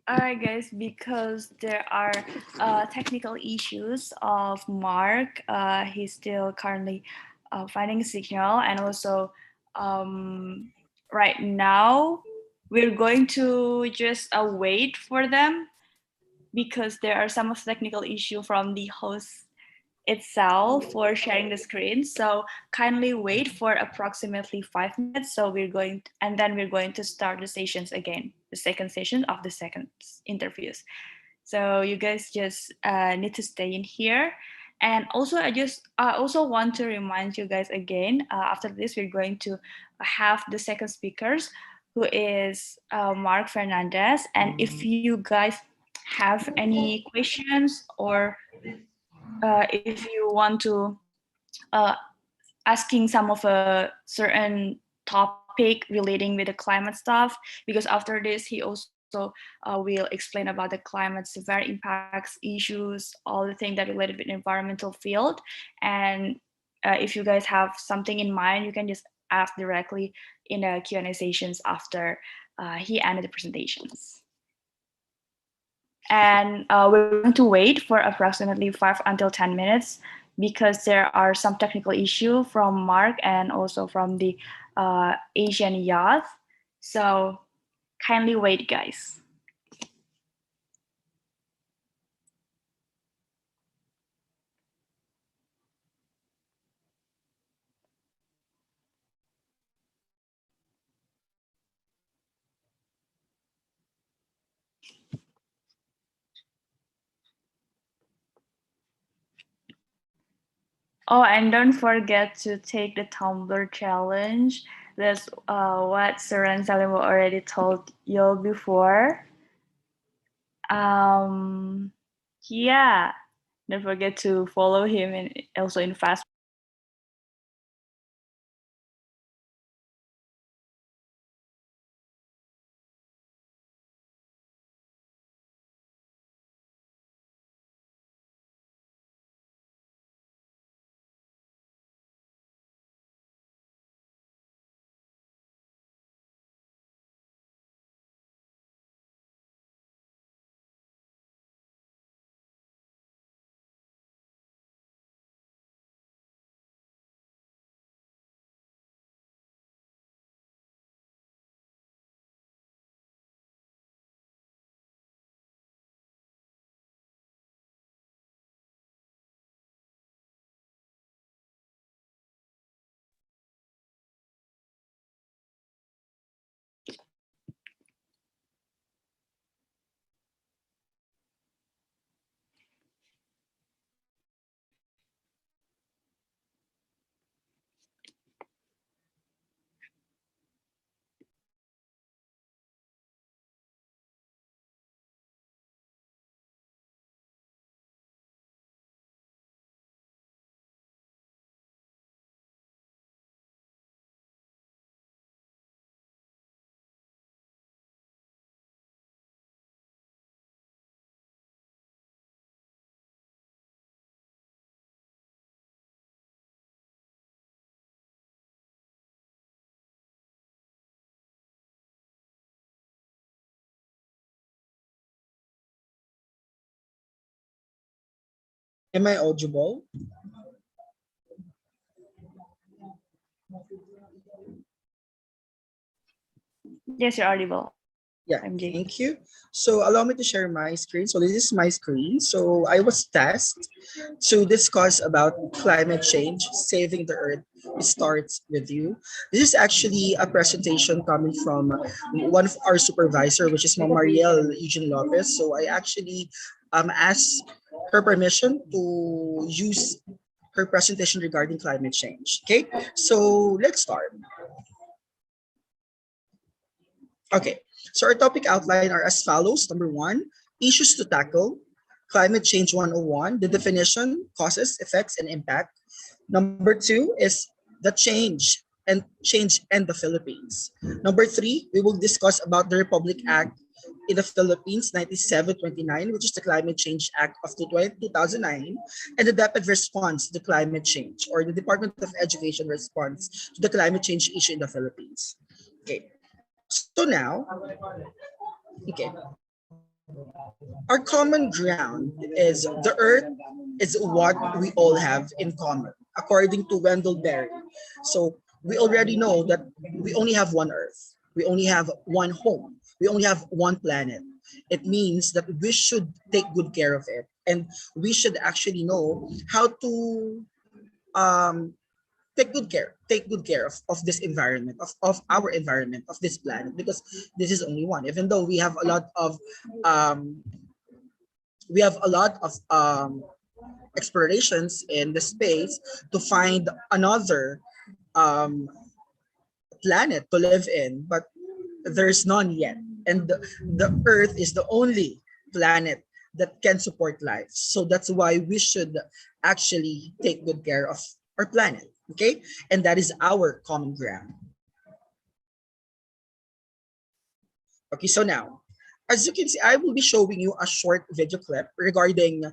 All right, guys, because there are technical issues of Mark. He's still currently finding signal, and also right now we're going to just wait for them because there are some of technical issue from the host itself for sharing the screen. So kindly wait for approximately 5 minutes. So and then we're going to start the sessions again, the second session of the second interviews. So you guys just need to stay in here. And also, I also want to remind you guys again, after this, we're going to have the second speakers, who is Mark Fernandez. And if you guys have any questions or if you want to uh, asking some of a certain topic relating with the climate stuff, because after this he also will explain about the climate's severe impacts, issues, all the things that related with environmental field. And if you guys have something in mind, you can just ask directly in the Q&A sessions after he ended the presentations. And we're going to wait for approximately 5 until 10 minutes because there are some technical issue from Mark and also from the Asian youth. So kindly wait, guys. Oh, and don't forget to take the Tumblr challenge. That's what Saran Salim already told you before. Yeah, don't forget to follow him and also in fast. Am I audible? Yes, you're audible. Yeah, MJ. thank you. So allow me to share my screen. So this is my screen. So I was tasked to discuss about climate change, saving the earth. It starts with you. This is actually a presentation coming from one of our supervisor, which is Ma'am Mariel Eugene Lopez. So I actually asked her permission to use her presentation regarding climate change. Okay, so let's start. Okay, so our topic outline are as follows. Number one, issues to tackle. Climate Change 101, the definition, causes, effects, and impact. Number two is the change and the Philippines. Number three, we will discuss about the Republic Act in the Philippines 9729, which is the Climate Change Act of 2009, and the DepEd response to the climate change, or the Department of Education response to the climate change issue in the Philippines. Okay, so now, okay. Our common ground is the earth is what we all have in common, according to Wendell Berry. So we already know that we only have one earth. We only have one home. We only have one planet. It means that we should take good care of it. And we should actually know how to um, take good care of this environment, of our environment, of this planet, because this is only one. Even though um, we have a lot of explorations in the space to find another um, planet to live in, but there's none yet. And the Earth is the only planet that can support life. So that's why we should actually take good care of our planet. Okay? And that is our common ground. Okay, so now, as you can see, I will be showing you a short video clip regarding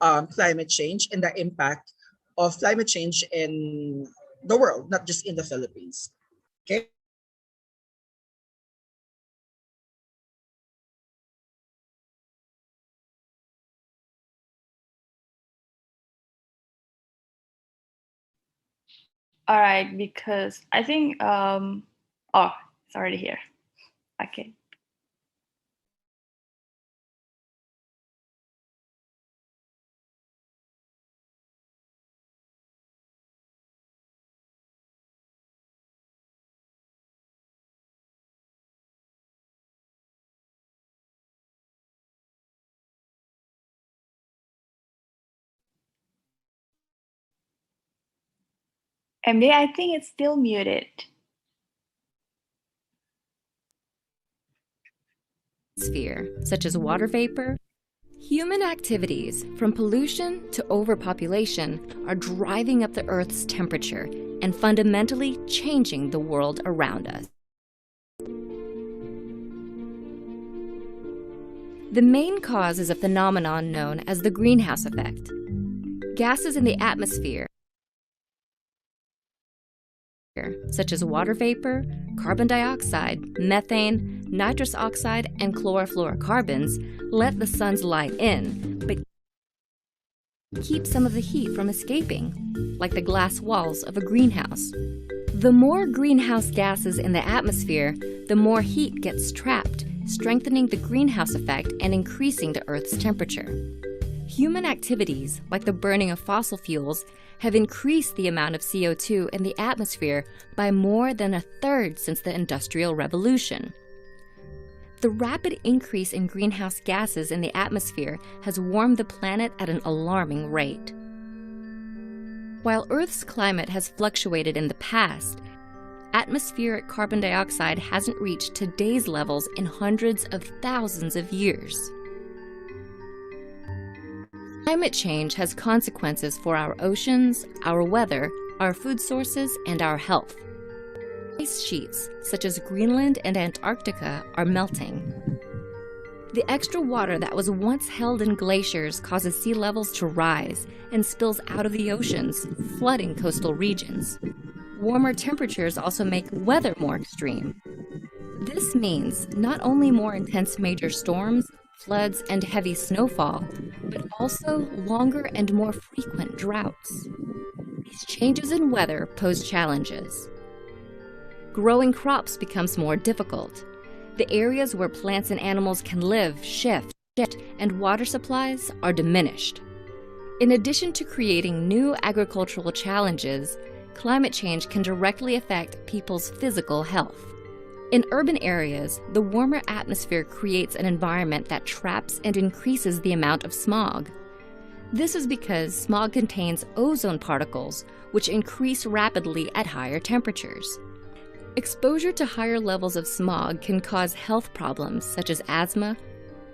climate change and the impact of climate change in the world, not just in the Philippines. Okay. All right, because I think oh, it's already here. Okay. MD, I think it's still muted. Sphere, such as water vapor. Human activities, from pollution to overpopulation, are driving up the Earth's temperature and fundamentally changing the world around us. The main cause is a phenomenon known as the greenhouse effect. Gases in the atmosphere, such as water vapor, carbon dioxide, methane, nitrous oxide, and chlorofluorocarbons, let the sun's light in, but keep some of the heat from escaping, like the glass walls of a greenhouse. The more greenhouse gases in the atmosphere, the more heat gets trapped, strengthening the greenhouse effect and increasing the Earth's temperature. Human activities, like the burning of fossil fuels, have increased the amount of CO2 in the atmosphere by more than a third since the Industrial Revolution. The rapid increase in greenhouse gases in the atmosphere has warmed the planet at an alarming rate. While Earth's climate has fluctuated in the past, atmospheric carbon dioxide hasn't reached today's levels in hundreds of thousands of years. Climate change has consequences for our oceans, our weather, our food sources, and our health. Ice sheets, such as Greenland and Antarctica, are melting. The extra water that was once held in glaciers causes sea levels to rise and spills out of the oceans, flooding coastal regions. Warmer temperatures also make weather more extreme. This means not only more intense major storms, floods, and heavy snowfall, but also longer and more frequent droughts. These changes in weather pose challenges. Growing crops becomes more difficult. The areas where plants and animals can live shift, and water supplies are diminished. In addition to creating new agricultural challenges, climate change can directly affect people's physical health. In urban areas, the warmer atmosphere creates an environment that traps and increases the amount of smog. This is because smog contains ozone particles, which increase rapidly at higher temperatures. Exposure to higher levels of smog can cause health problems such as asthma,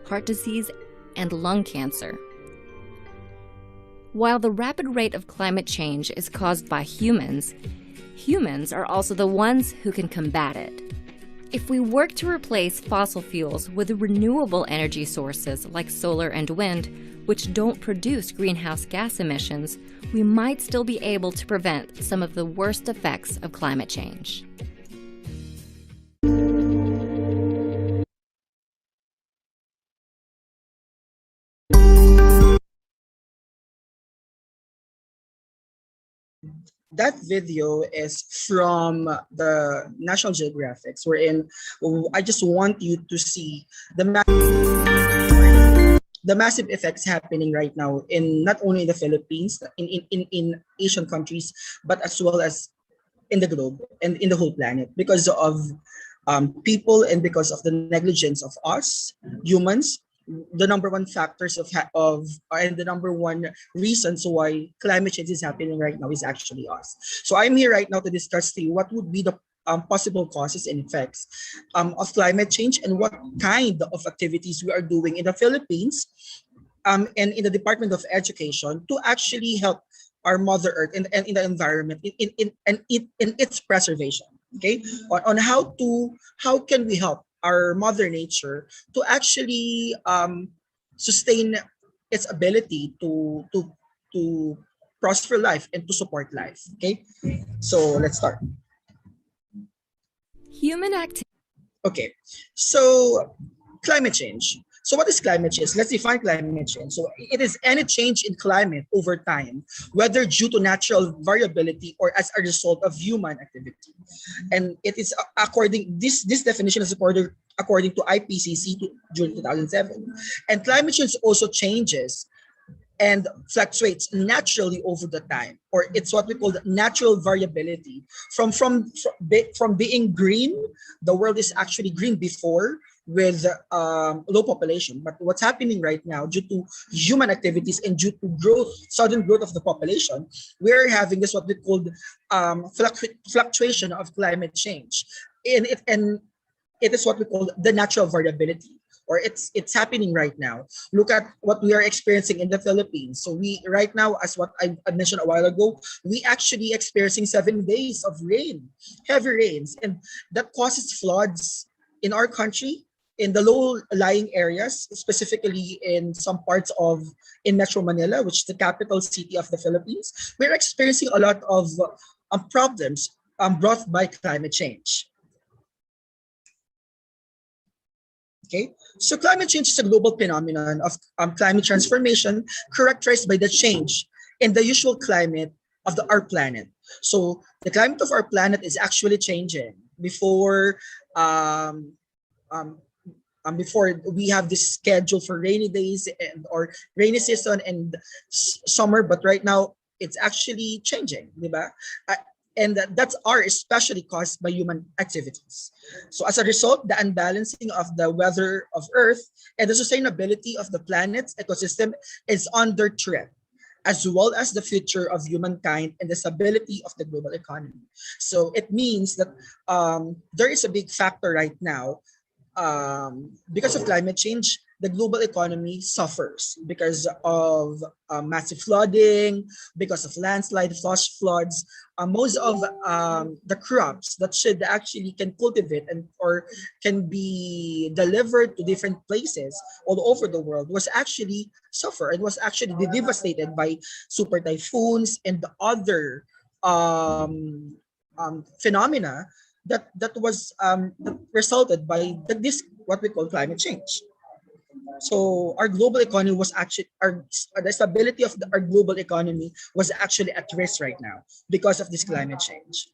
heart disease, and lung cancer. While the rapid rate of climate change is caused by humans, humans are also the ones who can combat it. If we work to replace fossil fuels with renewable energy sources like solar and wind, which don't produce greenhouse gas emissions, we might still be able to prevent some of the worst effects of climate change. that video is from the National Geographic, wherein I just want you to see the massive effects happening right now in not only the Philippines, in Asian countries, but as well as in the globe and in the whole planet because of people and because of the negligence of us humans. The number one factors of and the number one reasons why climate change is happening right now is actually us. So I'm here right now to discuss to you what would be the possible causes and effects of climate change and what kind of activities we are doing in the Philippines and in the Department of Education to actually help our Mother Earth and in the environment in its preservation. Okay, on how can we help our Mother Nature to actually sustain its ability to prosper life and to support life. Okay, so let's start. Human activity. Okay, so climate change. So what is climate change? Let's define climate change. So it is any change in climate over time, whether due to natural variability or as a result of human activity. And it is according this definition is according to IPCC June 2007. And climate change also changes and fluctuates naturally over the time, or it's what we call the natural variability. From being green, the world is actually green before with low population. But what's happening right now, due to human activities and due to sudden growth of the population, we're having this what we call fluctuation of climate change, and it is what we call the natural variability, or it's happening right now. Look at what we are experiencing in the Philippines. So we right now, as what I mentioned a while ago, we actually experiencing 7 days of rain, heavy rains, and that causes floods in our country, in the low-lying areas, specifically in some parts of in Metro Manila, which is the capital city of the Philippines. We're experiencing a lot of problems brought by climate change. Okay, so climate change is a global phenomenon of climate transformation characterized by the change in the usual climate of our planet. So the climate of our planet is actually changing. Before before we have this schedule for rainy days or rainy season and summer, but right now it's actually changing, diba? And that's especially caused by human activities. So as a result, the unbalancing of the weather of Earth and the sustainability of the planet's ecosystem is under threat, as well as the future of humankind and the stability of the global economy. So it means that there is a big factor right now. Because of climate change, the global economy suffers because of massive flooding, because of landslide, flash floods. Most of the crops that should actually can cultivate and or can be delivered to different places all over the world was actually suffer and was actually devastated by super typhoons and the other phenomena that was that resulted by this what we call climate change. So our global economy was actually the stability of our global economy was actually at risk right now because of this climate change.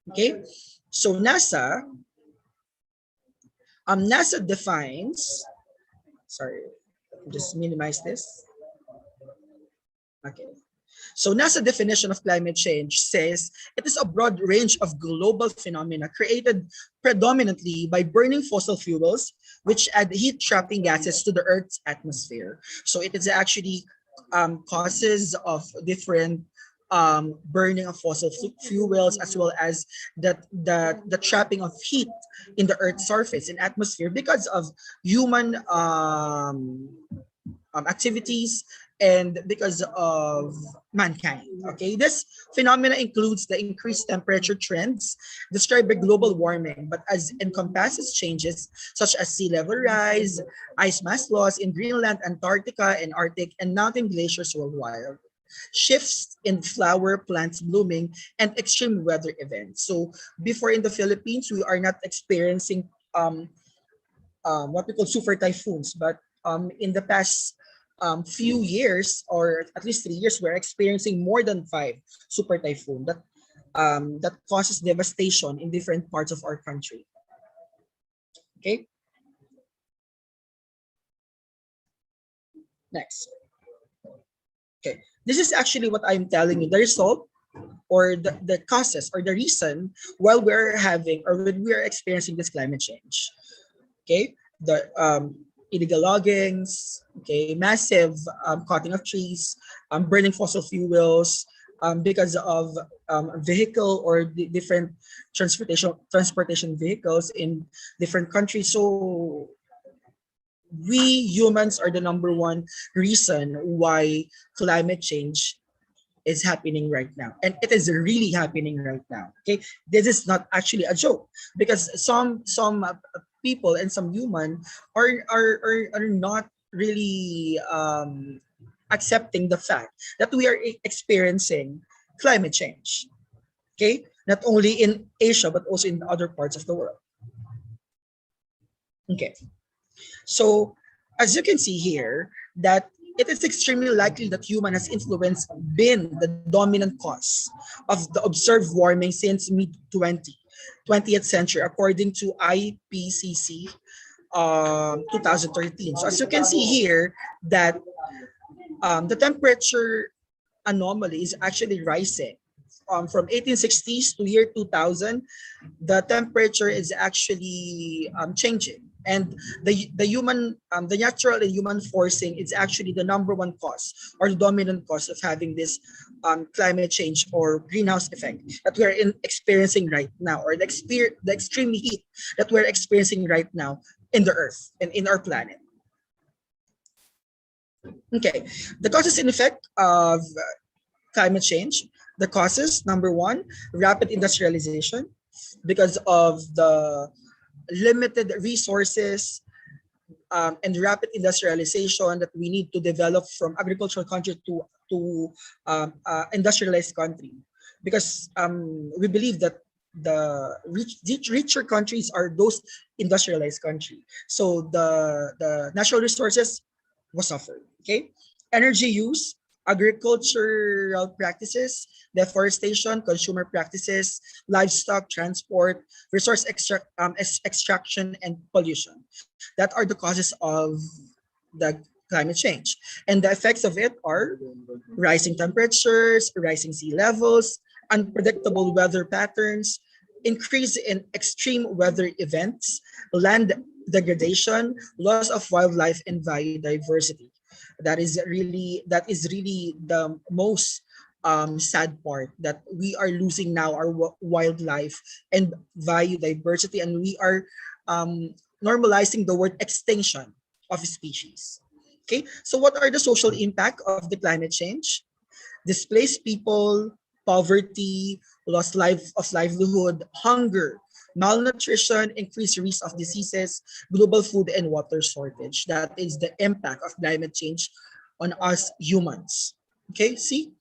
Okay, so NASA defines. Sorry, just minimize this. Okay. So NASA definition of climate change says it is a broad range of global phenomena created predominantly by burning fossil fuels, which add heat-trapping gases to the Earth's atmosphere. So it is actually causes of different burning of fossil fuels, as well as the trapping of heat in the Earth's surface and atmosphere because of human activities and because of mankind. Okay, this phenomena includes the increased temperature trends described by global warming, but as encompasses changes such as sea level rise, ice mass loss in Greenland, Antarctica, and Arctic, and mountain glaciers worldwide, shifts in flower plants blooming, and extreme weather events. So before in the Philippines, we are not experiencing what we call super typhoons, but in the past few years, or at least 3 years, we're experiencing more than 5 super typhoon that causes devastation in different parts of our country. Okay. Next. Okay. This is actually what I'm telling you. The result, or the causes, or the reason while we're having, or when we're experiencing this climate change. Okay. The illegal loggings, okay, massive cutting of trees, burning fossil fuels, because of vehicle or the different transportation vehicles in different countries. So we humans are the number one reason why climate change is happening right now, and it is really happening right now. Okay, this is not actually a joke, because some people and some human are not really accepting the fact that we are experiencing climate change. Okay, not only in Asia but also in other parts of the world. Okay, so as you can see here, that it is extremely likely that human has influence been the dominant cause of the observed warming since mid 20th century, according to IPCC 2013. So as you can see here, that the temperature anomaly is actually rising. From 1860s to year 2000, the temperature is actually changing, and the natural and human forcing is actually the number one cause, or the dominant cause of having this climate change or greenhouse effect that we are experiencing right now, or the extreme heat that we're experiencing right now in the earth and in our planet. Okay, the causes and effect of climate change. The causes, number one, rapid industrialization, because of the limited resources and rapid industrialization that we need to develop from agricultural country to industrialized country. Because we believe that the richer countries are those industrialized country. So the natural resources was suffered. Okay, energy use, agricultural practices, deforestation, consumer practices, livestock transport, extraction, and pollution. That are the causes of the climate change. And the effects of it are rising temperatures, rising sea levels, unpredictable weather patterns, increase in extreme weather events, land degradation, loss of wildlife and biodiversity. That is really the most sad part, that we are losing now our wildlife and biodiversity, and we are normalizing the word extinction of species. Okay, so what are the social impact of the climate change? Displaced people, poverty, of livelihood, hunger, malnutrition, increased risk of diseases, global food and water shortage. That is the impact of climate change on us humans. Okay, see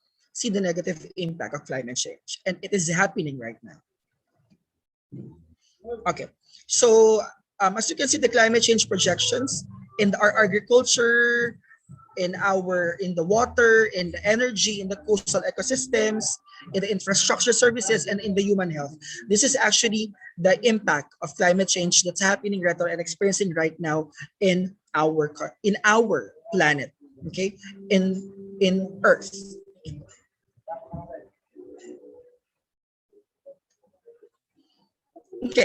the negative impact of climate change, and it is happening right now. Okay, so as you can see, the climate change projections in our agriculture, in the water, in the energy, in the coastal ecosystems, in the infrastructure services, and in the human health. This is actually the impact of climate change that's happening right now and experiencing right now in our planet. Okay, in Earth. Okay,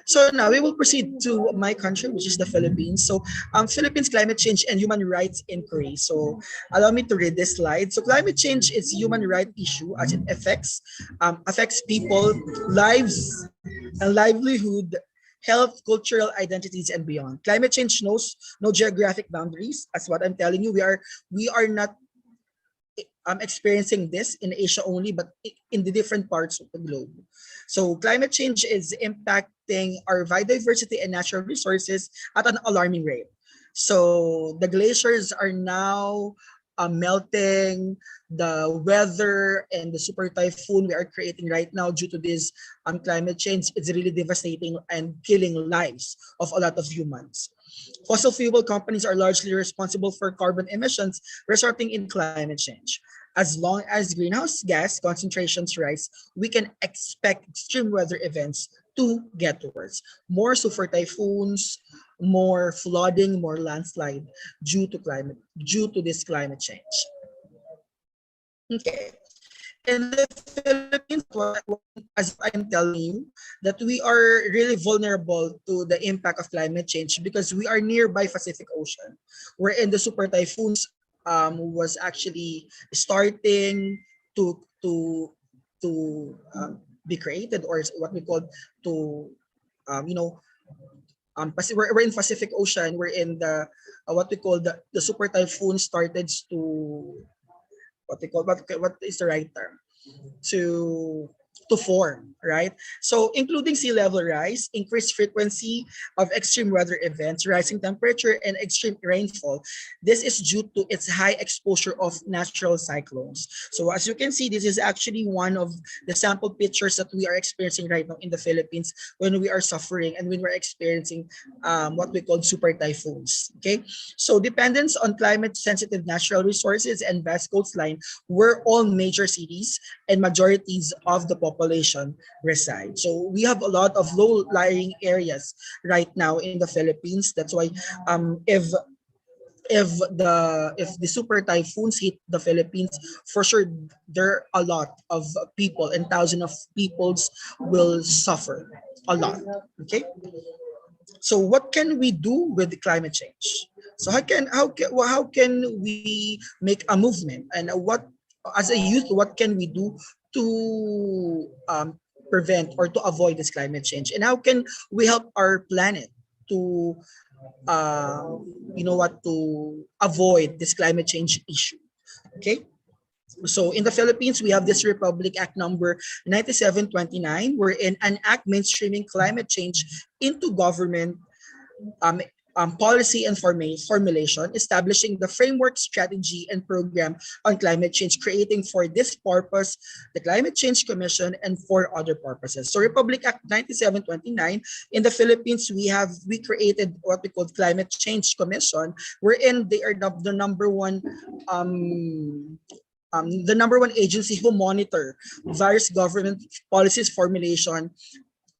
so now we will proceed to my country, which is the Philippines. So, Philippines climate change and human rights inquiry. So, allow me to read this slide. So, climate change is human right issue as it affects people, lives, and livelihood, health, cultural identities, and beyond. Climate change knows no geographic boundaries. As what I'm telling you, we are not experiencing this in Asia only, but in the different parts of the globe. So climate change is impacting our biodiversity and natural resources at an alarming rate. So the glaciers are now melting, the weather, and the super typhoon we are creating right now due to this climate change, it's really devastating and killing lives of a lot of humans. Fossil fuel companies are largely responsible for carbon emissions resulting in climate change. As long as greenhouse gas concentrations rise, we can expect extreme weather events to get worse. More super typhoons, more flooding, more landslide due to this climate change. Okay. In the Philippines, as I'm telling you, that we are really vulnerable to the impact of climate change because we are nearby Pacific Ocean, wherein the super typhoons was actually starting to to be created, or what we call to um, you know we're in Pacific Ocean. We're in the what we call the super typhoon started to what is the right term to form, right? So including sea level rise, increased frequency of extreme weather events, rising temperature, and extreme rainfall. This is due to its high exposure of natural cyclones. So as you can see, this is actually one of the sample pictures that we are experiencing right now in the Philippines when we are suffering and when we're experiencing what we call super typhoons. Okay, so dependence on climate sensitive natural resources and vast coastline where all major cities and majorities of the population reside. So we have a lot of low-lying areas right now in the Philippines. That's why if the super typhoons hit the Philippines, for sure there are a lot of people and thousands of peoples will suffer a lot. Okay. So what can we do with the climate change? So how can we make a movement, and what as a youth what can we do to prevent or to avoid this climate change, and how can we help our planet to to avoid this climate change issue? Okay. So in the Philippines, we have this Republic Act number 9729, wherein an act mainstreaming climate change into government um, policy and formulation, establishing the framework, strategy, and program on climate change, creating for this purpose the Climate Change Commission and for other purposes. So Republic Act 9729, in the Philippines, we created what we call Climate Change Commission, wherein they are the number one the number one agency who monitor various government policies formulation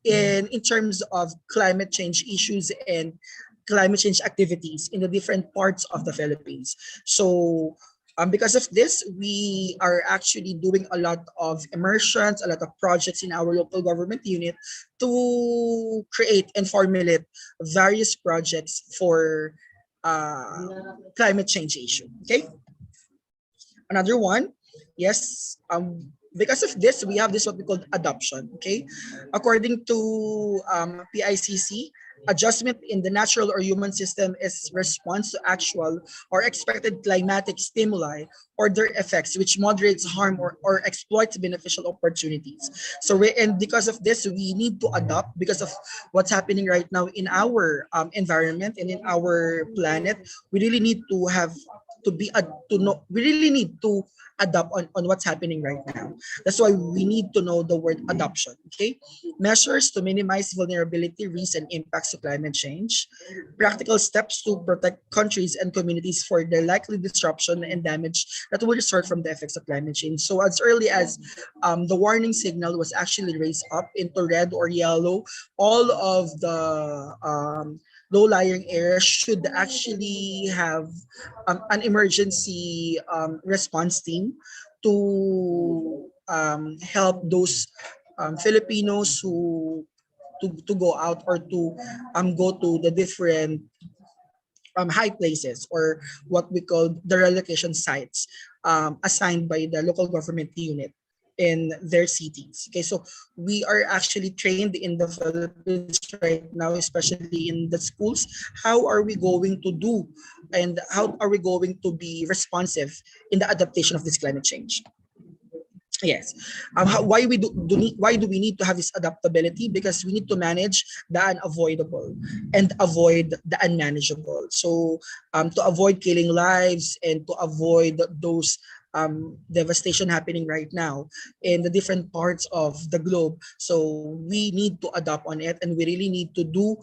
in terms of climate change issues and climate change activities in the different parts of the Philippines. So because of this, we are actually doing a lot of immersions, a lot of projects in our local government unit to create and formulate various projects for climate change issue. Okay. Another one, yes, because of this, we have this what we call adoption. Okay, according to PICC, adjustment in the natural or human system is response to actual or expected climatic stimuli or their effects, which moderates harm or exploits beneficial opportunities. So and because of this, we need to adopt because of what's happening right now in our environment and in our planet. We really need to have to be to know. We really need to adapt on what's happening right now. That's why we need to know the word adoption. Okay, measures to minimize vulnerability, risks, and impacts to climate change. Practical steps to protect countries and communities for the likely disruption and damage that will result from the effects of climate change. So as early as the warning signal was actually raised up into red or yellow, all of the low-lying areas should actually have an emergency response team to help those Filipinos who to go out or to go to the different high places, or what we call the relocation sites assigned by the local government unit in their cities. Okay, so we are actually trained in the Philippines right now, especially in the schools. How are we going to do, and how are we going to be responsive in the adaptation of this climate change? Yes. Why do we need to have this adaptability? Because we need to manage the unavoidable and avoid the unmanageable. So to avoid killing lives and to avoid those devastation happening right now in the different parts of the globe. So we need to adapt on it, and we really need to do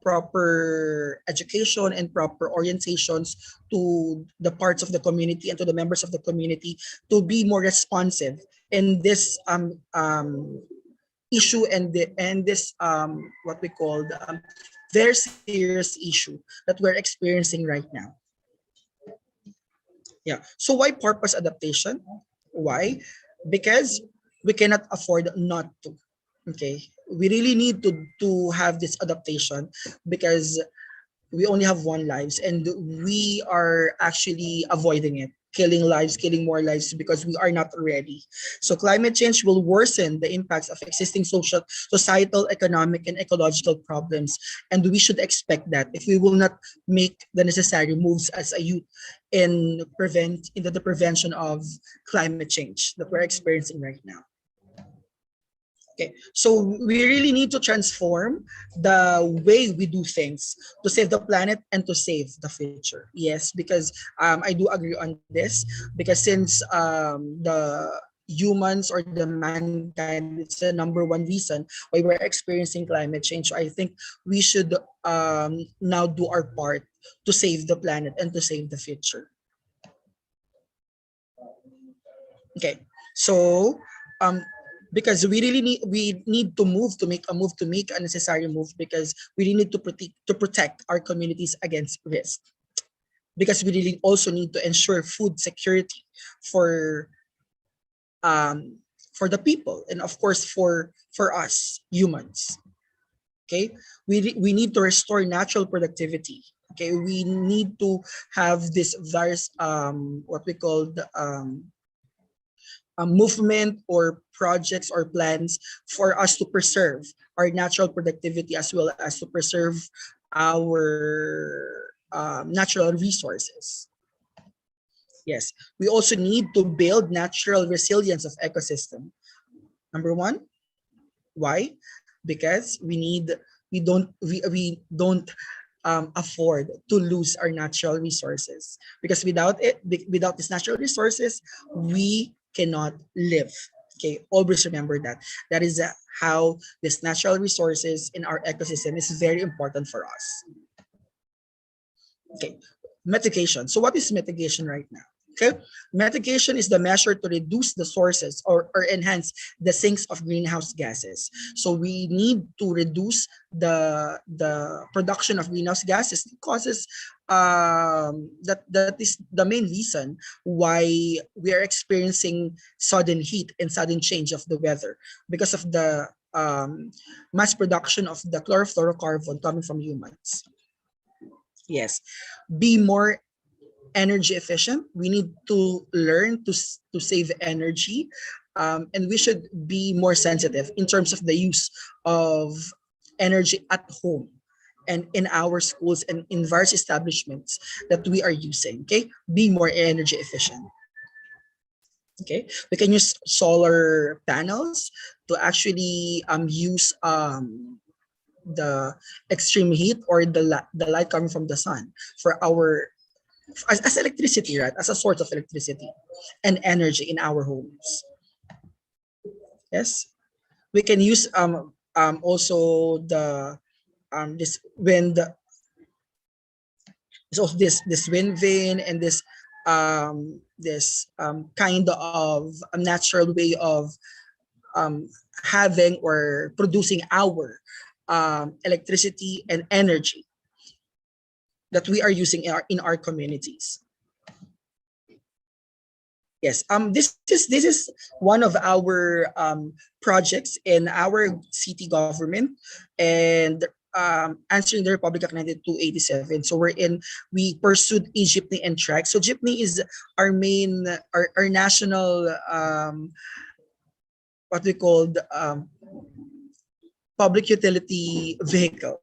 proper education and proper orientations to the parts of the community and to the members of the community to be more responsive in this issue and this what we call the, very serious issue that we're experiencing right now. Yeah. So why purpose adaptation? Why? Because we cannot afford not to. Okay. We really need to have this adaptation because we only have one lives and we are actually avoiding it, killing lives, killing more lives because we are not ready. So climate change will worsen the impacts of existing social, societal, economic, and ecological problems, and we should expect that if we will not make the necessary moves as a youth into the prevention of climate change that we're experiencing right now. Okay, so we really need to transform the way we do things to save the planet and to save the future. Yes, because I do agree on this because since the humans or the mankind is the number one reason why we're experiencing climate change. So I think we should now do our part to save the planet and to save the future. Okay, so um, because we need to move to make a necessary move because we really need to protect our communities against risk because we really also need to ensure food security for um for the people and of course for us humans. Okay, we need to restore natural productivity. Okay, we need to have this various what we call the a movement or projects or plans for us to preserve our natural productivity as well as to preserve our natural resources. Yes, we also need to build natural resilience of ecosystem. Number one, why? Because we don't afford to lose our natural resources because without these natural resources we cannot live. Okay, always remember that that is how this natural resources in our ecosystem is very important for us. Okay, mitigation. So what is mitigation right now? Okay, mitigation is the measure to reduce the sources or enhance the sinks of greenhouse gases. So we need to reduce the production of greenhouse gases causes that is the main reason why we are experiencing sudden heat and sudden change of the weather because of the mass production of the chlorofluorocarbon coming from humans. Yes, be more energy efficient. We need to learn to save energy, and we should be more sensitive in terms of the use of energy at home and in our schools and in various establishments that we are using. Okay, be more energy efficient. Okay, we can use solar panels to actually use the extreme heat or the light coming from the sun for our as electricity, right? As a source of electricity and energy in our homes. Yes, we can use also the this wind, so this wind vane and this kind of a natural way of um, having or producing our electricity and energy that we are using in our communities. Yes, this is one of our projects in our city government and answering the Republic Act 9287. So we pursued e-jeepney and track. So jeepney is our main our national what we called public utility vehicle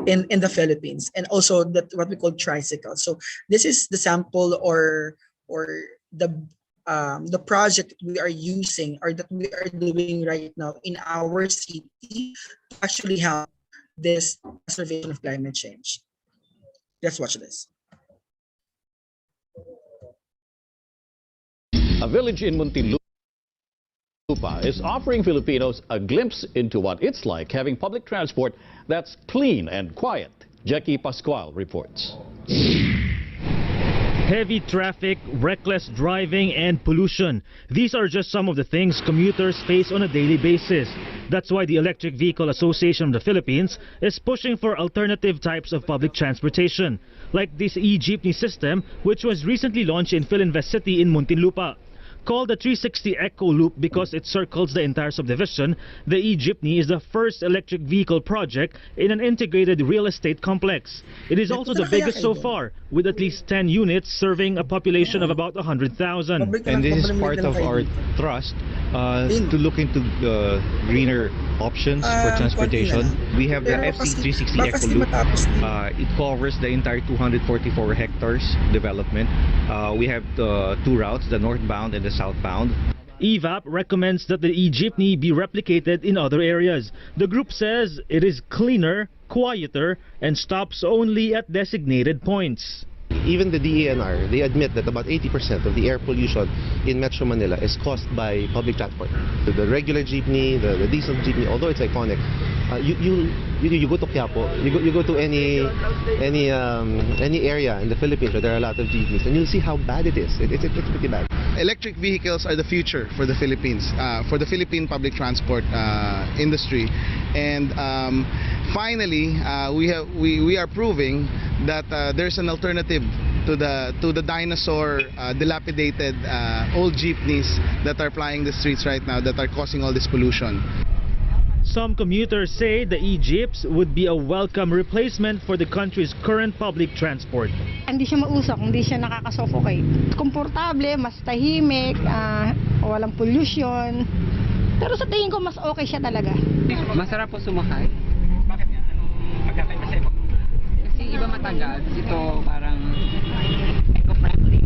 in the Philippines, and also that what we call tricycle. So this is the sample or the the project that we are using or that we are doing right now in our city to actually help this preservation of climate change. Let's watch this. A village in Muntinlupa is offering Filipinos a glimpse into what it's like having public transport that's clean and quiet. Jackie Pascual reports. Heavy traffic, reckless driving, and pollution. These are just some of the things commuters face on a daily basis. That's why the Electric Vehicle Association of the Philippines is pushing for alternative types of public transportation, like this e-jeepney system, which was recently launched in Philinvest City in Muntinlupa. Called the 360 Eco Loop because it circles the entire subdivision, the e-jeepney is the first electric vehicle project in an integrated real estate complex. It is also the biggest so far, with at least 10 units serving a population of about 100,000. And this is part of our thrust to look into greener options for transportation. We have the FC 360 Eco Loop. It covers the entire 244 hectares development. We have the two routes, the northbound and the southbound. EVAP recommends that the e-jeepney be replicated in other areas. The group says it is cleaner, quieter, and stops only at designated points. Even the DENR, they admit that about 80% of the air pollution in Metro Manila is caused by public transport. The regular jeepney, the diesel jeepney, although it's iconic, you go to Quiapo, you go to any area in the Philippines where there are a lot of jeepneys, and you'll see how bad it is. It's pretty bad. Electric vehicles are the future for the Philippines, for the Philippine public transport industry, and finally we are proving that there's an alternative to the dinosaur dilapidated old jeepneys that are plying the streets right now that are causing all this pollution. Some commuters say the e-jeeps would be a welcome replacement for the country's current public transport. Hindi siya mausok, hindi siya nakaka-suffocate. Komportable, mas tahimik, walang pollution. Pero sa tingin ko mas okay siya talaga. Masarap po sumakay. Bakit nga? Anong magkakaiba sa iba? Kasi iba matagal, ito parang eco-friendly.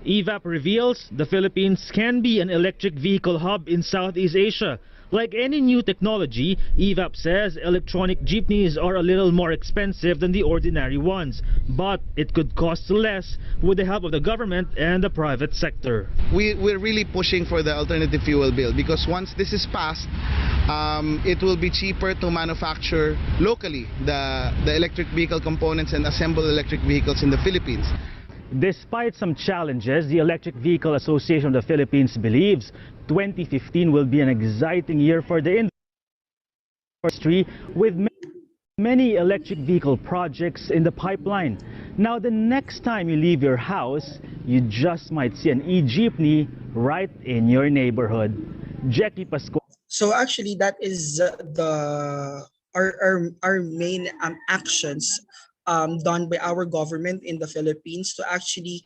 EVAP reveals the Philippines can be an electric vehicle hub in Southeast Asia. Like any new technology, EVAP says electronic jeepneys are a little more expensive than the ordinary ones, but it could cost less with the help of the government and the private sector. We're really pushing for the alternative fuel bill because once this is passed, it will be cheaper to manufacture locally the electric vehicle components and assemble electric vehicles in the Philippines. Despite some challenges, the Electric Vehicle Association of the Philippines believes 2015 will be an exciting year for the industry with many electric vehicle projects in the pipeline. Now, the next time you leave your house, you just might see an e-jeepney right in your neighborhood. Jackie Pascual. So actually, that is our main actions done by our government in the Philippines to actually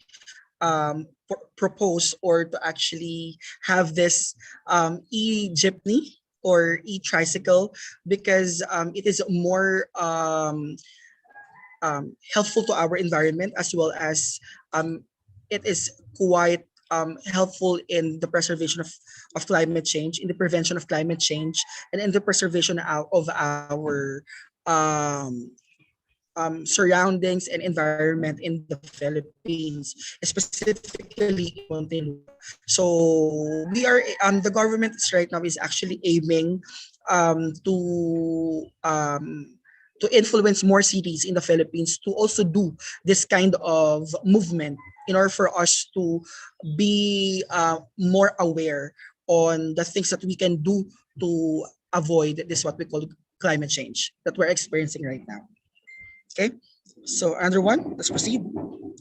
propose or to actually have this e-jeepney or e-tricycle because it is more helpful to our environment as well as it is quite helpful in the preservation of climate change, in the prevention of climate change, and in the preservation of our surroundings and environment in the Philippines, specifically in Muntinlupa. So we are the government right now is actually aiming to influence more cities in the Philippines to also do this kind of movement in order for us to be more aware on the things that we can do to avoid this what we call climate change that we're experiencing right now. Okay, so another one, let's proceed.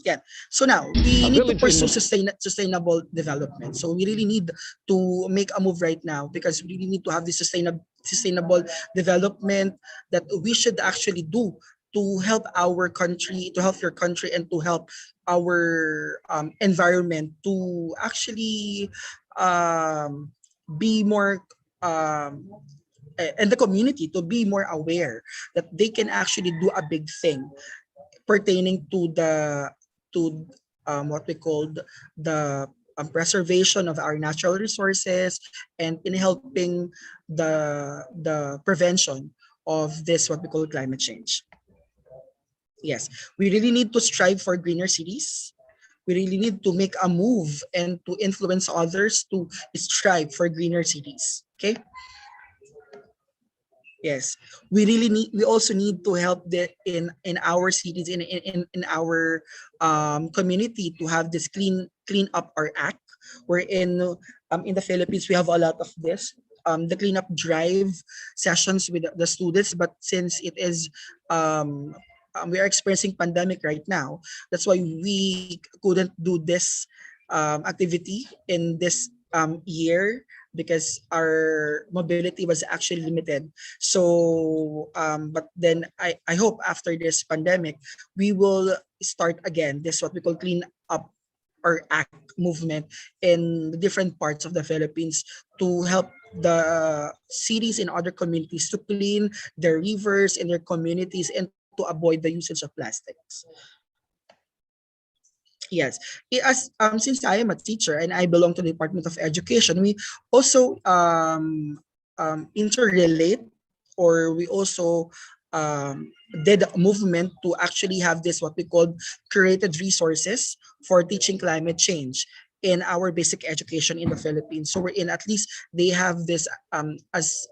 Yeah, so now we need to pursue sustainable development. So we really need to make a move right now because we really need to have this sustainable development that we should actually do to help our country, to help your country, and to help our environment to actually be more and the community to be more aware that they can actually do a big thing pertaining to what we call the preservation of our natural resources, and in helping the prevention of this what we call climate change. Yes, we really need to strive for greener cities. We really need to make a move and to influence others to strive for greener cities. Okay. Yes, we also need to help in our cities, in our community, to have this clean up our act. We're in the Philippines, we have a lot of this, the cleanup drive sessions with the students, but since it is we are experiencing pandemic right now, that's why we couldn't do this activity in this year, because our mobility was actually limited. So, but then I hope after this pandemic, we will start again this what we call clean up or act movement in the different parts of the Philippines to help the cities and other communities to clean their rivers in their communities and to avoid the usage of plastics. Yes, as since I am a teacher and I belong to the Department of Education, we also interrelate, or we also did a movement to actually have this what we call curated resources for teaching climate change in our basic education in the Philippines. So we're in, at least they have this as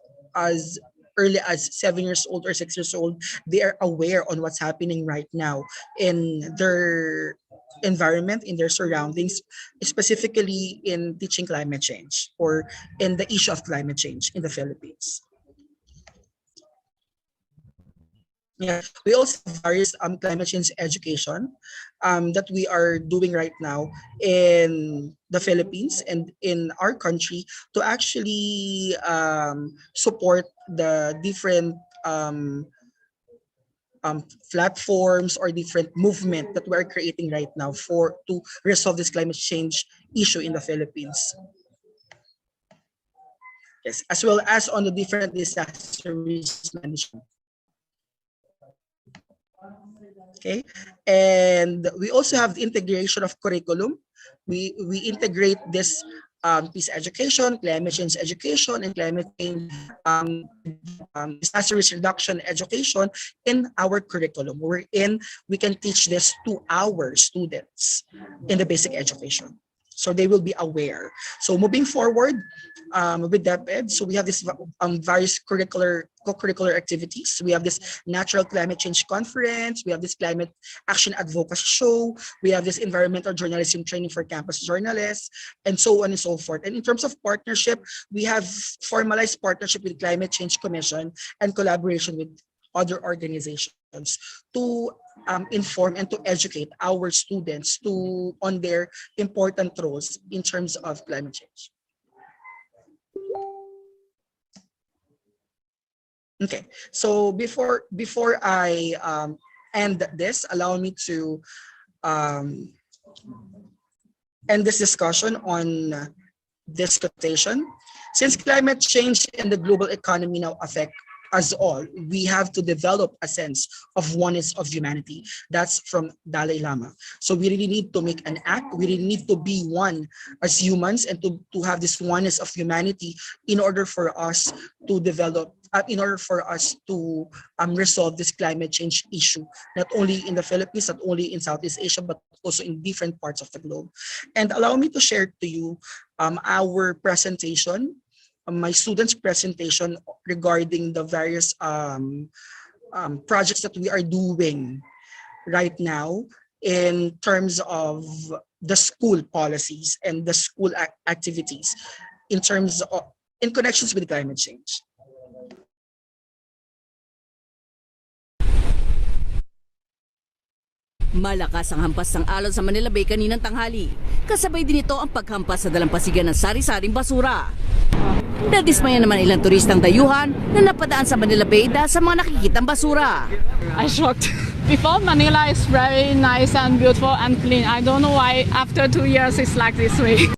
early as 7 years old or 6 years old, they are aware on what's happening right now in their environment, in their surroundings, specifically in teaching climate change or in the issue of climate change in the Philippines. Yeah, we also have various climate change education that we are doing right now in the Philippines and in our country to actually support the different platforms or different movement that we're creating right now for to resolve this climate change issue in the Philippines. Yes, as well as on the different disaster risk management. Okay, and we also have the integration of curriculum. We integrate this peace education, climate change education, and climate change disaster risk reduction education in our curriculum. We can teach this to our students in the basic education, so they will be aware. So moving forward with DepEd, so we have this various co-curricular activities. We have this Natural Climate Change Conference. We have this Climate Action Advocacy Show. We have this Environmental Journalism Training for Campus Journalists, and so on and so forth. And in terms of partnership, we have formalized partnership with Climate Change Commission and collaboration with other organizations to inform and to educate our students on their important roles in terms of climate change. Okay, so before I end this, allow me to end this discussion on this quotation. Since climate change and the global economy now affect us all, we have to develop a sense of oneness of humanity. That's from Dalai Lama. So we really need to make an act. We really need to be one as humans and to have this oneness of humanity in order for us to develop, in order for us to resolve this climate change issue, not only in the Philippines, not only in Southeast Asia, but also in different parts of the globe. And allow me to share to you our presentation, my students' presentation regarding the various projects that we are doing right now in terms of the school policies and the school activities in terms of in connections with climate change. Malakas ang hampas ng alon sa Manila Bay kaninang tanghali. Kasabay din ito ang paghampas sa dalampasigan ng sari-saring basura. Nadismaya naman ilang turistang dayuhan na napadaan sa Manila Bay dahil sa mga nakikitang basura. I shocked. Before, Manila is very nice and beautiful and clean. I don't know why after 2 years it's like this way.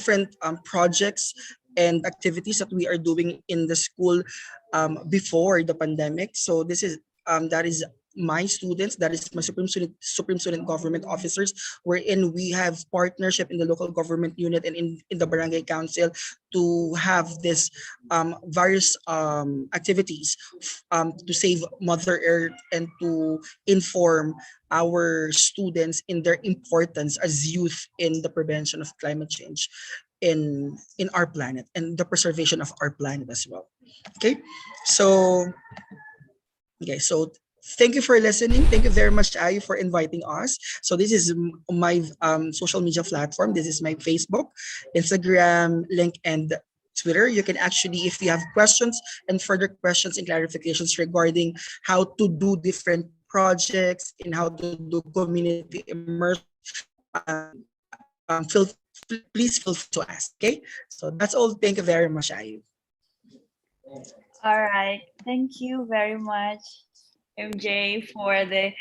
different projects and activities that we are doing in the school before the pandemic. So this is that is my students, that is my supreme student government officers, wherein we have partnership in the local government unit and in the barangay council to have this various activities to save Mother Earth and to inform our students in their importance as youth in the prevention of climate change in our planet and the preservation of our planet as well. Okay, so so thank you for listening. Thank you very much, Ayu, for inviting us. So this is my social media platform. This is my Facebook, Instagram, link, and Twitter. You can actually, if you have questions and further questions and clarifications regarding how to do different projects and how to do community immersion, um, please feel free to ask. Okay, so that's all. Thank you very much, Ayu. All right. Thank you very much, MJ, for the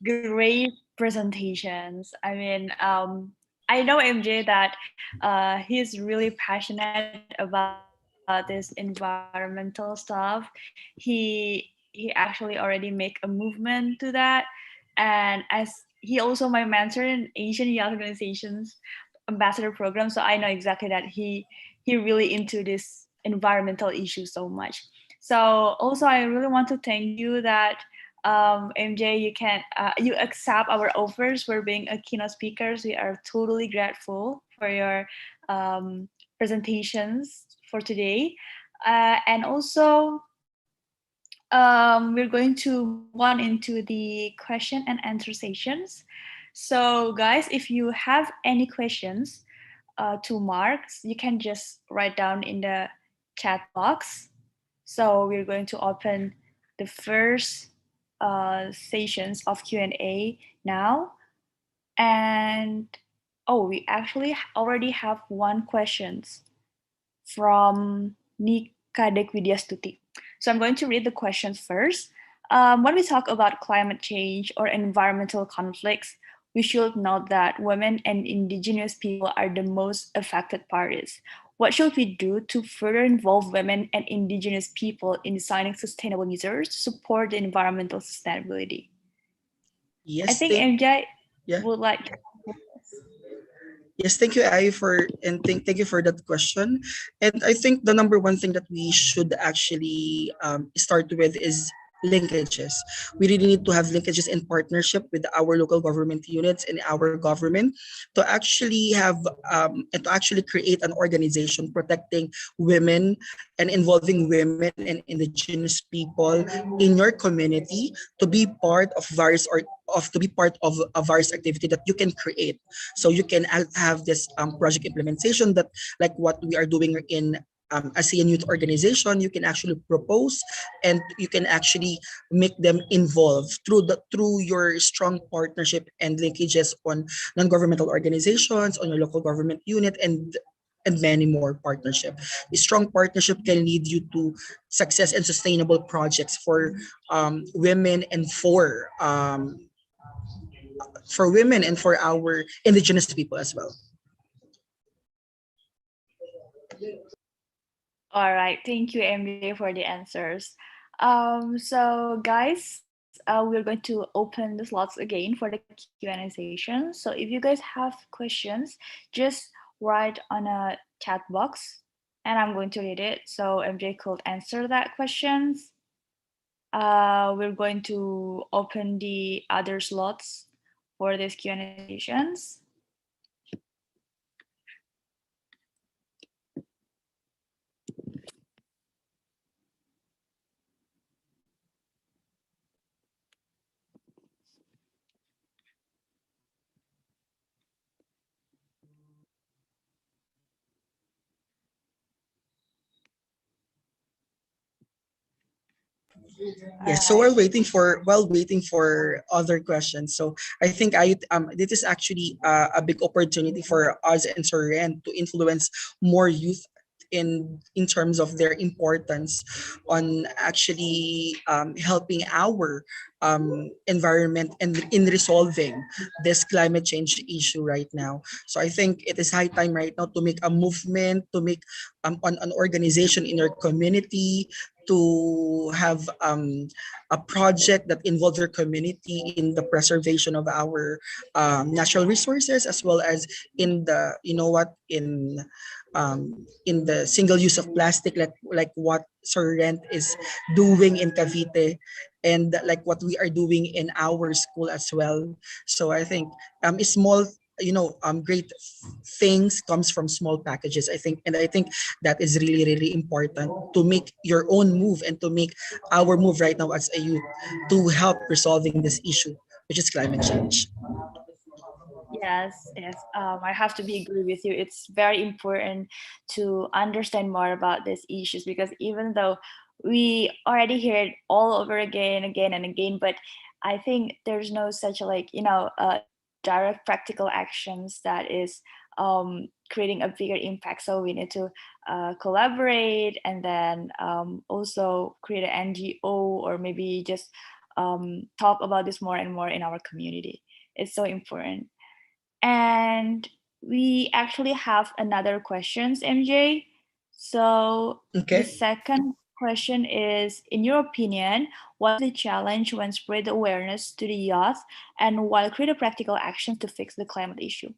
great presentations. I mean, I know MJ that he's really passionate about this environmental stuff. He actually already make a movement to that, and as he also my mentor in Asian Youth Organizations ambassador program, so I know exactly that he really into this environmental issue so much. So also I really want to thank you that MJ, you accept our offers for being a keynote speakers. We are totally grateful for your presentations for today, and also we're going to move on into the question and answer sessions. So guys, if you have any questions to Mark, you can just write down in the chat box. So we're going to open the first sessions of Q&A now. And we actually already have one question from Nikadek Widyastuti. So I'm going to read the questions first. When we talk about climate change or environmental conflicts, we should note that women and indigenous people are the most affected parties. What should we do to further involve women and indigenous people in designing sustainable measures to support the environmental sustainability? Yes, I think MJ would like to. Yes, thank you, Ai, thank you for that question. And I think the number one thing that we should actually start with is linkages. We really need to have linkages in partnership with our local government units and our government to actually have and to actually create an organization protecting women and involving women and indigenous people in your community to be part of a various activity that you can create. So you can have this project implementation that like what we are doing in ASEAN Youth Organization. You can actually propose and you can actually make them involved through your strong partnership and linkages on non-governmental organizations, on your local government unit, and many more partnership. A strong partnership can lead you to success and sustainable projects for women and for women and for our indigenous people as well. All right, thank you, MJ, for the answers. So guys, we're going to open the slots again for the Q&A session. So if you guys have questions, just write on a chat box and I'm going to read it. So MJ could answer that questions. We're going to open the other slots for these Q&A sessions. Yes, so while waiting for other questions, so I think this is actually a big opportunity for us and Soren to influence more youth in terms of their importance on actually helping our environment and in resolving this climate change issue right now. So I think it is high time right now to make a movement, to make an organization in our community, to have a project that involves your community in the preservation of our natural resources, as well as in the, you know what, in the single use of plastic, like what Sir Rent is doing in Cavite, and like what we are doing in our school as well. So I think small, great things comes from small packages, I think. And I think that is really, really important to make your own move and to make our move right now as a youth to help resolving this issue, which is climate change. Yes, yes. I have to be agree with you. It's very important to understand more about these issues, because even though we already hear it all over again and again, but I think there's no such direct practical actions that is creating a bigger impact. So we need to collaborate, and then also create an NGO, or maybe just talk about this more and more in our community. It's so important. And we actually have another questions, MJ. So the Okay. second question is, in your opinion, what's the challenge when spread awareness to the youth and while create practical actions to fix the climate issue?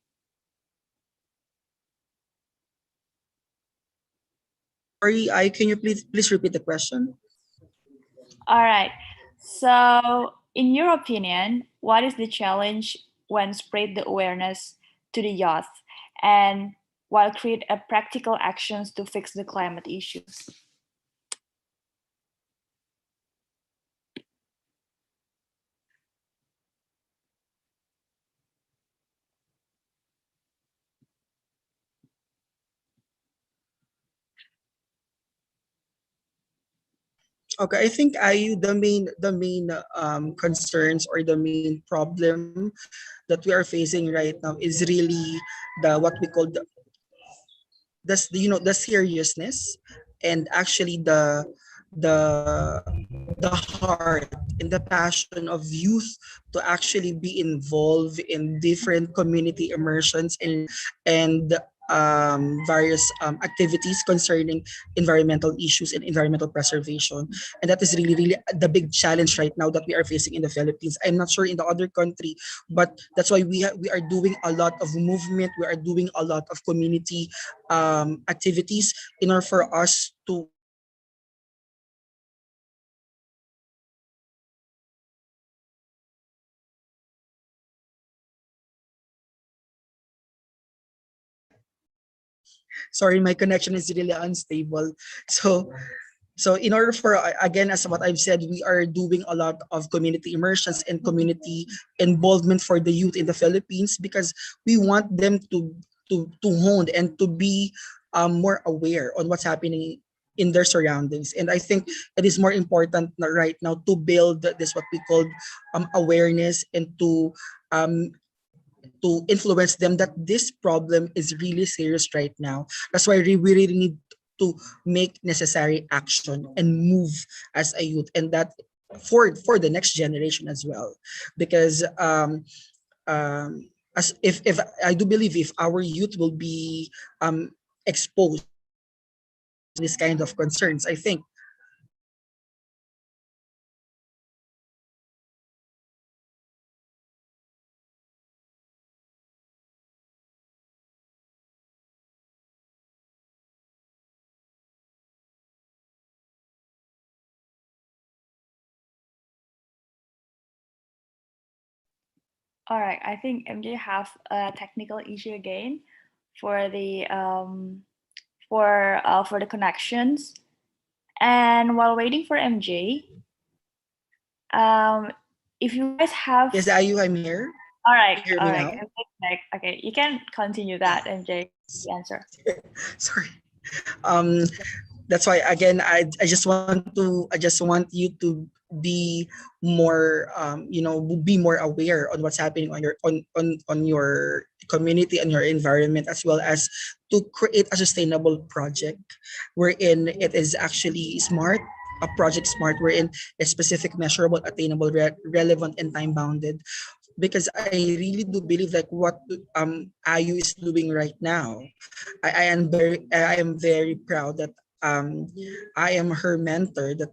Sorry, can you please repeat the question? All right. So in your opinion, what is the challenge when spread the awareness to the youth and while create a practical actions to fix the climate issues? Okay, I think the main concerns or the main problem that we are facing right now is really the what we call the seriousness, and actually the heart and the passion of youth to actually be involved in different community immersions and various activities concerning environmental issues and environmental preservation. And that is really, really the big challenge right now that we are facing in the Philippines. I'm not sure in the other country, but that's why we are doing a lot of movement. We are doing a lot of community activities in order for us to sorry, my connection is really unstable. So in order for, again, as what I've said, we are doing a lot of community immersions and community involvement for the youth in the Philippines, because we want them to hone and to be more aware on what's happening in their surroundings. And I think it is more important right now to build this what we call awareness, and to influence them that this problem is really serious right now. That's why we really need to make necessary action and move as a youth, and that for the next generation as well. Because as if I do believe, if our youth will be exposed to this kind of concerns, I think All right, I think MJ have a technical issue again for the for the connections. And while waiting for MJ, if you guys have, yes, Ayu, I'm here. All right, Can you hear all me right. now? Okay, you can continue that, MJ. The answer. Sorry. Um, that's why again I just want you to be more be more aware on what's happening on your community and your environment, as well as to create a sustainable project wherein it is actually smart, a project smart, wherein it's specific, measurable, attainable, relevant, and time bounded. Because I really do believe like what IU is doing right now, I am very proud that I am her mentor, that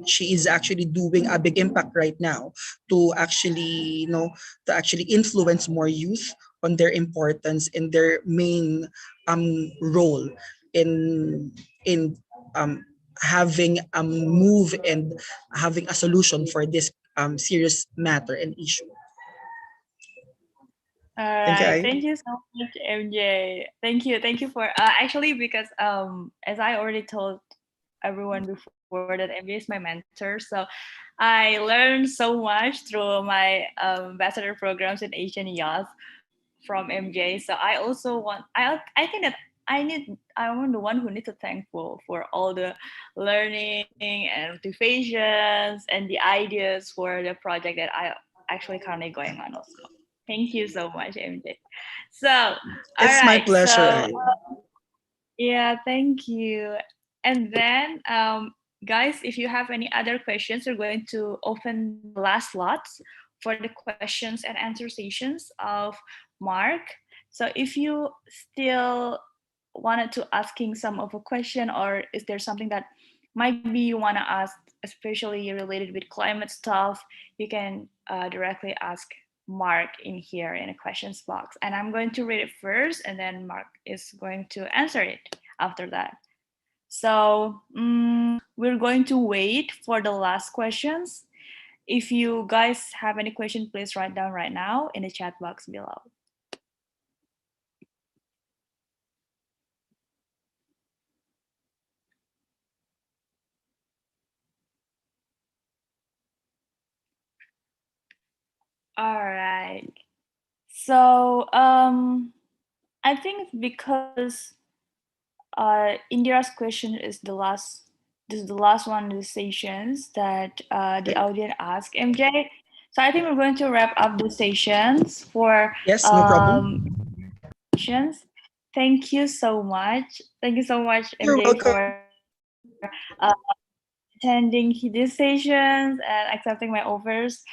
she is actually doing a big impact right now to actually to actually influence more youth on their importance and their main role in in um having a move and having a solution for this serious matter and issue. All Thank you, right. I. Thank you so much, MJ. Thank you. Thank you for actually, because as I already told everyone before, that MJ is my mentor. So I learned so much through my ambassador programs in Asian Youth from MJ. So I also want I think that I'm the one who needs to thankful for all the learning and motivations and the ideas for the project that I actually currently going on also. Thank you so much, MJ. So, all It's my right. pleasure, So, I. yeah, thank you. And then, guys, if you have any other questions, we're going to open the last slots for the questions and answer sessions of Mark. So, if you still wanted to asking some of a question, or is there something that might be you want to ask, especially related with climate stuff, you can directly ask Mark in here in a questions box. And I'm going to read it first, and then Mark is going to answer it after that. So we're going to wait for the last questions. If you guys have any question, please write down right now in the chat box below. All right. So I think because Indira's question is the last. This is the last one of the sessions that the audience asked MJ. So I think we're going to wrap up the sessions for Yes, no problem. questions. Thank you so much. Thank you so much, You're MJ, welcome. for attending these sessions and accepting my offers.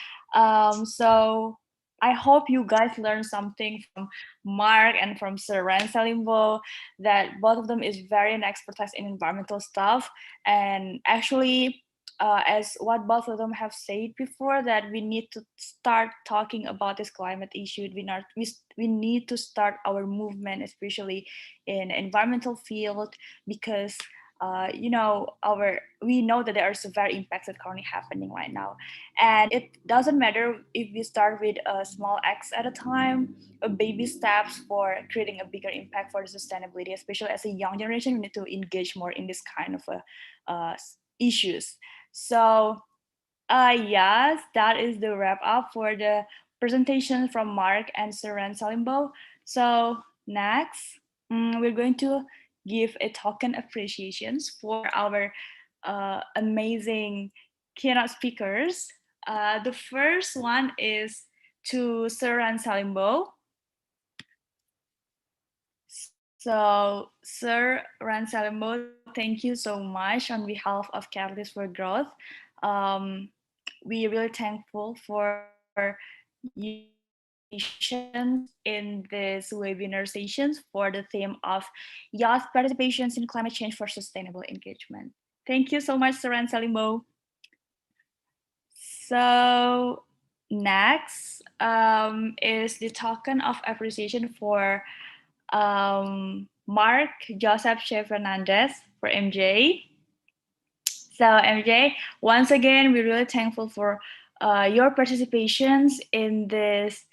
So I hope you guys learned something from Mark and from Sir Ran Salimbo, that both of them is very an expertise in environmental stuff. And actually, as what both of them have said before, that we need to start talking about this climate issue. We need to start our movement, especially in environmental field, because we know that there are severe impacts that are currently happening right now, and it doesn't matter if we start with a small acts at a time, a baby steps for creating a bigger impact for the sustainability. Especially as a young generation, we need to engage more in this kind of issues. So yes, that is the wrap up for the presentation from Mark and Saran Salimbo. So next, we're going to give a token appreciations for our amazing keynote speakers. The first one is to Saran Salimbo. So, Sir Ransalimbo, thank you so much on behalf of Catalyst for Growth. We really thankful for your participation in this webinar sessions for the theme of youth participations in climate change for sustainable engagement. Thank you so much, Sir Ransalimbo. So next is the token of appreciation for Mark Joseph Fernandez for MJ. So MJ, once again, we're really thankful for your participations in this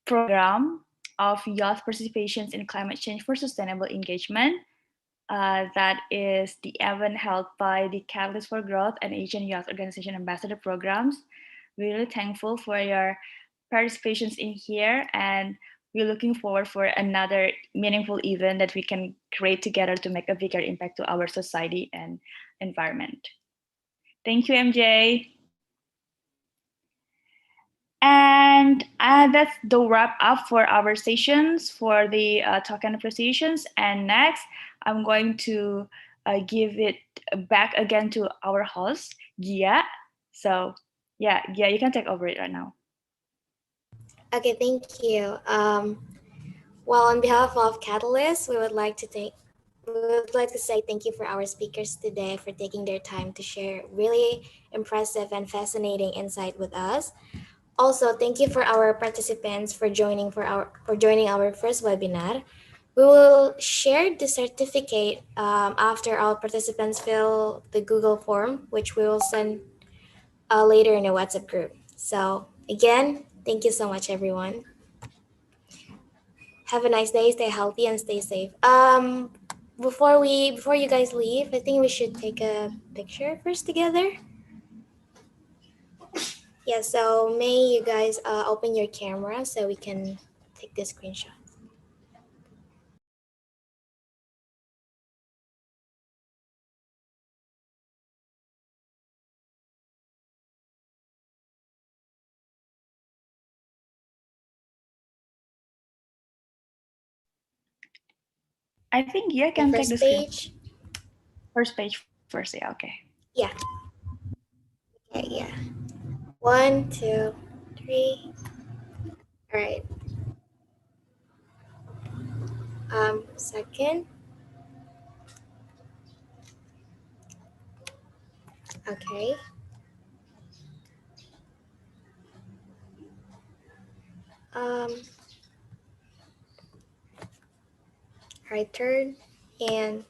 program of youth participations in climate change for sustainable engagement. That is the event held by the Catalyst for Growth and Asian Youth Organization Ambassador Programs. We're really thankful for your participations in here, and we're looking forward for another meaningful event that we can create together to make a bigger impact to our society and environment. Thank you, MJ. And that's the wrap up for our sessions for the talk and appreciations. And next, I'm going to give it back again to our host, Gia. So, yeah, Gia, you can take over it right now. Okay, thank you. Well, on behalf of Catalyst, we would like to say thank you for our speakers today for taking their time to share really impressive and fascinating insight with us. Also, thank you for our participants for joining our first webinar. We will share the certificate after our participants fill the Google form, which we will send later in a WhatsApp group. So again, thank you so much, everyone. Have a nice day, stay healthy and stay safe. Before you guys leave, I think we should take a picture first together. Yeah, so may you guys open your camera so we can take the screenshot. I think Gia The can take first the screen. page. First page first, yeah, okay. Yeah. Okay, yeah. 1, 2, 3. All right. Second. Okay. Right turn and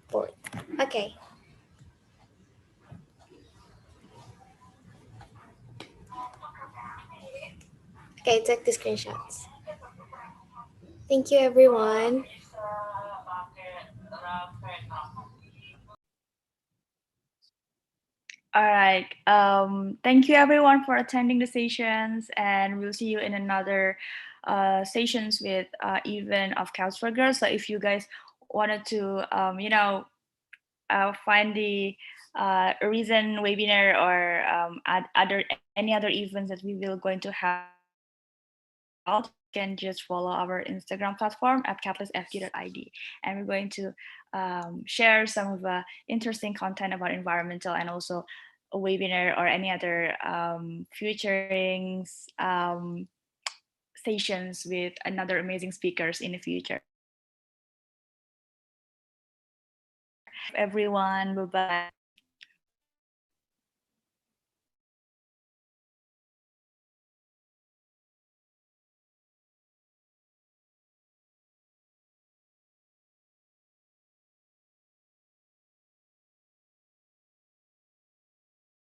fourth. Okay. Okay, take the screenshots. Thank you, everyone. All right. Thank you everyone for attending the sessions, and we'll see you in another sessions with even of Cows for Girls. So if you guys wanted to, find the reason webinar or any other events that we will going to have, you can just follow our Instagram platform at catalystfq.id, and we're going to share some of the interesting content about environmental and also a webinar or any other futurings sessions with another amazing speakers in the future. Everyone, bye bye.